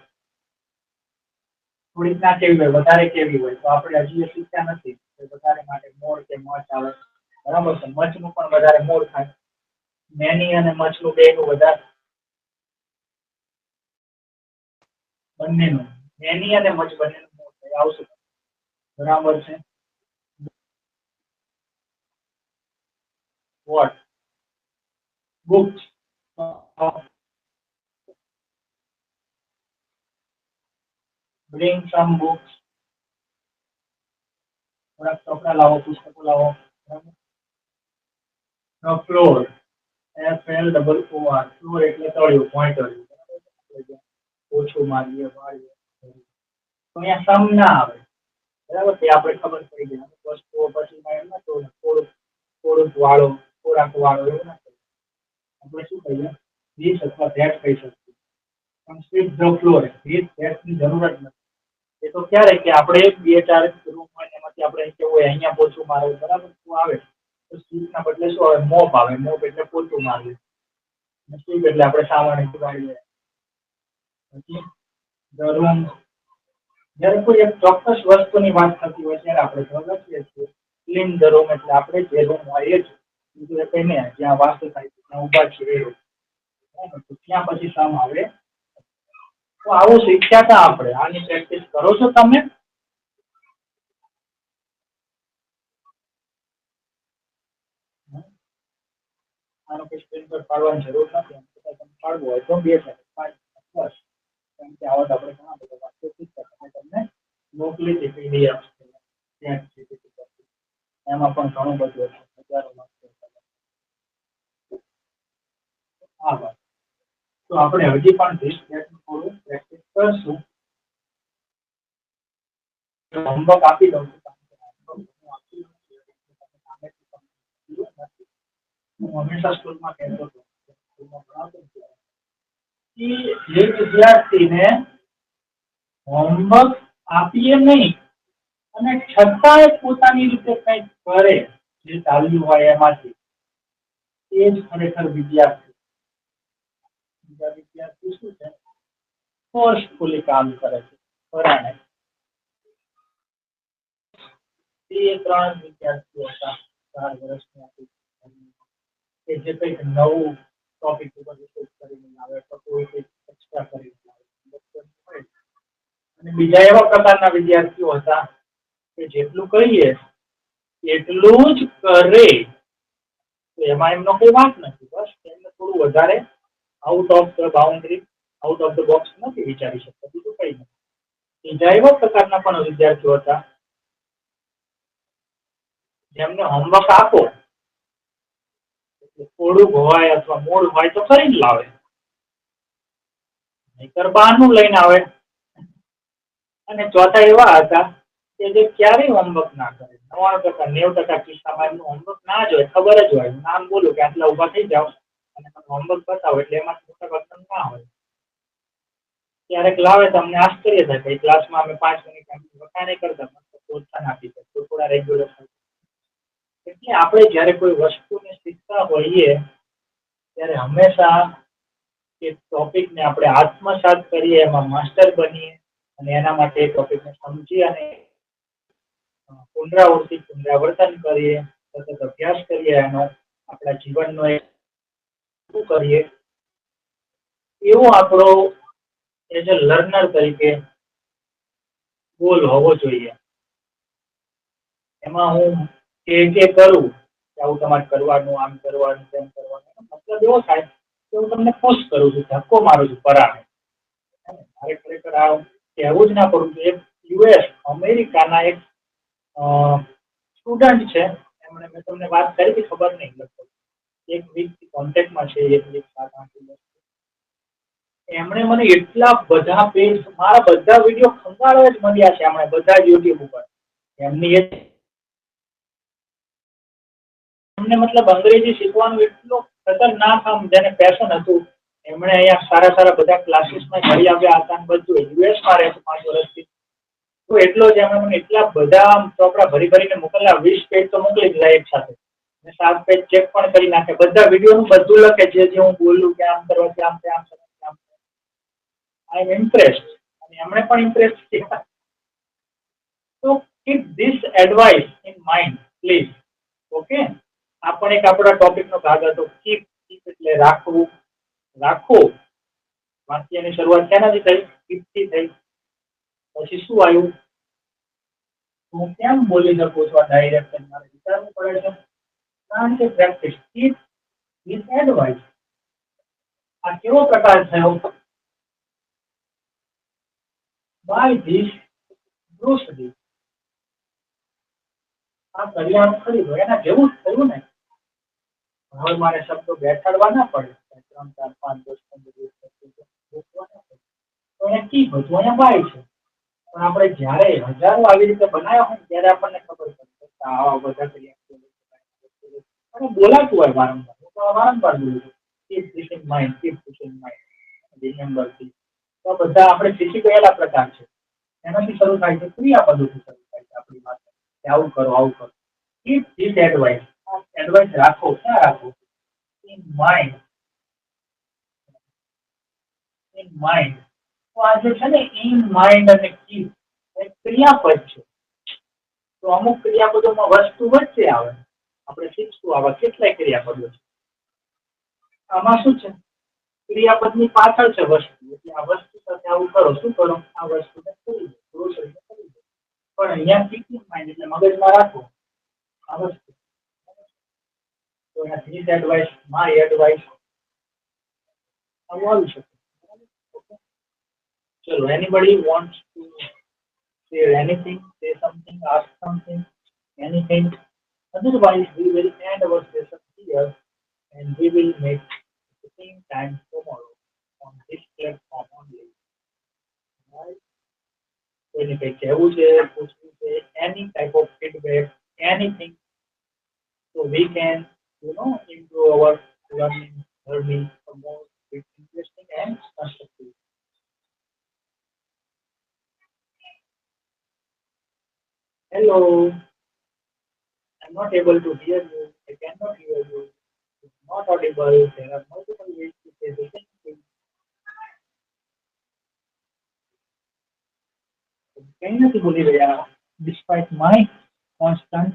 થોડીક ના કેવી હોય, વધારે કેવી હોય, તો આપણે હજી એ શીખ્યા નથી. વધારે માટે મોર કે મચ આવે. બરાબર છે. મચ નું પણ વધારે મોર થાય. મેની અને મચ નું બે નું વધારે, બંનેનું મેની અને મચ બંનેનું મોર થાય આવશે. બરાબર છે. What? Books. bring some books. થોડાક ચોપડા લાવો, પુસ્તકો લાવો. ફ્લોર, FLOOR, ફ્લોર એટલે તળિયું, પોઈન્ટર. ઓછું મારીએ, વાળીએ. તો અહીંયા સમ ના આવે. બરાબર. તે આપણે ખબર પડી ગઈ. વસ્તુઓ પછી એમ ના થોડું થોડુંક વાળો, થોડાક વાળો એવું ના કહીએ. આપણે શું કહીએ? ધીસ અથવા ધેટ કહી શકીએ. પણ sweep the floor, this that ની જરૂર જ નથી. એ તો ક્યારે કે આપણે 2-4 રૂમ હોય એમાંથી આપણે કેવું હોય અહીંયા પોછું મારે. બરાબર. શું આવે? તો સ્વીપ ના બદલે શું આવે? મોપ આવે. મોપ એટલે પોછું મારવું. સ્વીપ એટલે આપણે સામાન્ય વાળીએ. પછી ધ રૂમ, જ્યારે કોઈ એક ચોક્કસ વસ્તુની વાત થતી હોય ત્યારે આપણે લખીએ છીએ ક્લીન ધ રૂમ, એટલે આપણે જે રૂમ હોય એ જ. બીજું એ કઈ નહીં, જ્યાં વાસ્તુ થાય ત્યાં ઉભા છીએ એ રૂમ. તો ત્યાં પછી સમ આવે. તો આવું શીખ્યા હતા આપણે. આની પ્રેક્ટિસ કરો છો તમે? આનો કોઈ સ્ક્રીન પર પાડવાની જરૂર નથી. પાડવું હોય તો 2 સેકન્ડ બસ. કેમ કે આવત આપણે ઘણા બધા વાક્યો શીખ્યા. તમને મોકલી હતી PDF. એમાં પણ ઘણું બધું હજારો વાક્યો. હા બસ. તો આપણે હજી પણ થોડું પ્રેક્ટિસ કરશું. હોમવર્ક આપી દઉં છું. હું હંમેશા સ્કૂલમાં કહેતો હતો કે જે વિદ્યાર્થીને હોમવર્ક આપીએ નહીં અને છતાંય પોતાની રીતે કંઈક કરે, જે ચાલ્યું હોય એમાંથી, એ જ ખરેખર વિદ્યાર્થી. બીજા વિદ્યાર્થી શું છે? ફોર્સફુલી કામ કરે છે. પરાણે એ 3 વિદ્યાર્થીઓ હતા 4 વર્ષના, કે જે કંઈક નવું ટોપિક ઉપર રિસર્ચ કરીને આવે અથવા કોઈ કંઈક એક્સ્ટ્રા કરીને આવે. અને બીજા એવા પ્રકારના વિદ્યાર્થીઓ હતા કે જેટલું કહીએ એટલું જ કરે. તો એમાં એમનો કોઈ વાંક નથી. બસ એમને થોડું વધારે out of the boundary, out of the box નથી વિચારી શકતા. બીજું કઈ નથી. બીજા એવા પ્રકારના પણ વિદ્યાર્થીઓ હતા જેમને હોમવર્ક આપો થોડુંક હોય અથવા મૂળ હોય તો કરીને લાવે, નહીતર બહારનું લઈને આવે. અને ચોથા એવા હતા કે જે ક્યારેય હોમવર્ક ના કરે. 99%, 90% કિસ્સામાં એમનું હોમવર્ક ના જ હોય. ખબર જ હોય, નામ બોલું કે આટલા ઉભા થઈ જાઓ અને તમે હોમવર્ક બતાવો એટલે એમાં મોટા વર્તન ના હોય. ક્યારેક લાવે તો અમને આશ્ચર્ય થાય કે ક્લાસમાં અમે 5 મિનિટ વખા નહીં કરતા, પ્રોત્સાહન આપી છે તો થોડા રેગ્યુલર. એટલે આપણે જ્યારે કોઈ વસ્તુને શીખતા હોઈએ ત્યારે હંમેશા એ ટોપિકને આપણે આત્મસાત કરીએ, એમાં માસ્ટર બનીએ અને એના માટે એ ટોપિકને સમજી અને પુનરાવર્તન કરીએ, સતત અભ્યાસ કરીએ, એનો આપણા જીવનનો એક શું કરીએ એવો આપણો એઝ અ લર્નર તરીકે ગોલ હોવો જોઈએ. એમાં હું કે કરું કે આવું તમારે કરવાનું, આમ કરવાનું, તેમ કરવાનું, મતલબ એવો થાય કે હું તમને પુશ કરું છું, ધક્કો મારું છું પરાણે. મારે ખરેખર આ કહેવું જ ના પડું કે એક યુએસ અમેરિકાના એક સ્ટુડન્ટ છે, એમણે મેં તમને વાત કરી કે ખબર નહીં, લગભગ એક વીક કોન્ટેક્ટમાં છે, એક વીક 7-8 દિવસ. એમણે મને એટલા બધા પેજ, મારા બધા વિડીયો ખંગાળવા જ મળ્યા છે એમણે બધા જ યુટ્યુબ ઉપર. એમની એમને મતલબ અંગ્રેજી શીખવાનું એટલું ખતરનાક આમ જેને પેશન હતું, એમણે અહીંયા સારા સારા બધા ક્લાસીસમાં જઈ આવ્યા હતા, બધું યુએસમાં રહે છે 5 વર્ષથી. તો એટલો જ એમણે મને એટલા બધા આમ ચોપડા ભરી ભરીને મોકલ્યા, 20 પેજ તો મોકલી દીધા એક સાથે, અને 7 પેજ ચેક પણ કરી નાખે, બધા વિડીયોનું બધું લખે, જે હું બોલું કે આમ કરવાથી આમ છે, આમ છે, આમ છે. આઈ એમ ઇમ્પ્રેસ્ડ, અને એમણે પણ ઇમ્પ્રેસ્ડ થયા. તો keep this advice in mind please. Okay, આ પણ એક આપણા ટોપિકનો ભાગ હતો. કીપ એટલે રાખવું, રાખો. વાક્યની શરૂઆત ક્યાંથી થઈ? કીપથી થઈ. પછી શું આવ્યું? હું કેમ બોલી શકું છું આ ડાયરેક્ટ? મારે વિચારવું પડે છે, કારણ કે પ્રેક્ટિસ. Keep this advice. આ કેવો પ્રકાર થયો? Buy this grocery. આ કરિયાણું ખરીદો, એના જેવું જ થયું ને. હવે મારે શબ્દો બેસાડવા ના પડે, 3, 4, 5, 10, 15 તો અહીંયા કી હતું, અહીંયા બાય છે. પણ આપણે જ્યારે હજારો આવી રીતે બનાવ્યા હોય ત્યારે આપણને ખબર પડે કે આવા બધા ક્રિયા અને બોલાતું હોય વારંવાર. હું તો વારંવાર બોલું છું, keep this in mind, keep this in mind, remember this. તો બધા આપણે શીખી ગયેલા પ્રકાર છે. એનાથી શરૂ થાય છે, ક્રિયાપદોથી શરૂ થાય છે આપણી વાત કે આવું કરો, આવું કરો. Keep this advice. એડવાઇસ રાખો, ક્યાં રાખો? In mind. In mind. તો આ જે છે ને ઇન માઇન્ડ અને કીપ એ ક્રિયાપદ છે. તો અમુક ક્રિયાપદોમાં વસ્તુ વચ્ચે આવે. આપણે શીખશું આવા કેટલાય ક્રિયાપદો છે. આમાં શું છે? ક્રિયાપદની પાછળ છે વસ્તુ, એટલે આ વસ્તુ સાથે આવું કરો, શું કરો? આ વસ્તુને કરી દો, ગ્રોસરીને કરી દો. પણ અહીંયા કીપ ઇન માઇન્ડ એટલે મગજમાં રાખો આ વસ્તુ. તો અહીંયા ધીસ એડવાઇસ, માય એડવાઇસ આવું આવી શકે. ચલો, anybody wants to say anything, say something, ask something, anything? Otherwise, we will end our session here and we will meet at the same time tomorrow on this platform only. Right? કોઈને કંઈ કહેવું છે, પૂછવું છે, any type of feedback, anything, so we can, improve our learning for more interesting and constructive. Hello, I'm not able to hear you. I cannot hear you. It's not audible. There are multiple ways to say the same thing. કંઈ નથી બોલી રહ્યા, despite my constant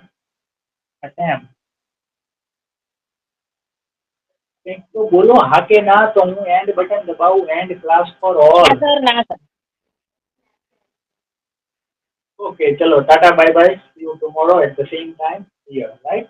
attempt. કંઈક તો બોલો, હા કે ના, તો હું એન્ડ બટન દબાવું. And class for all. ના sir. Okay, chalo, tata, bye bye. See you tomorrow at the same time here, right?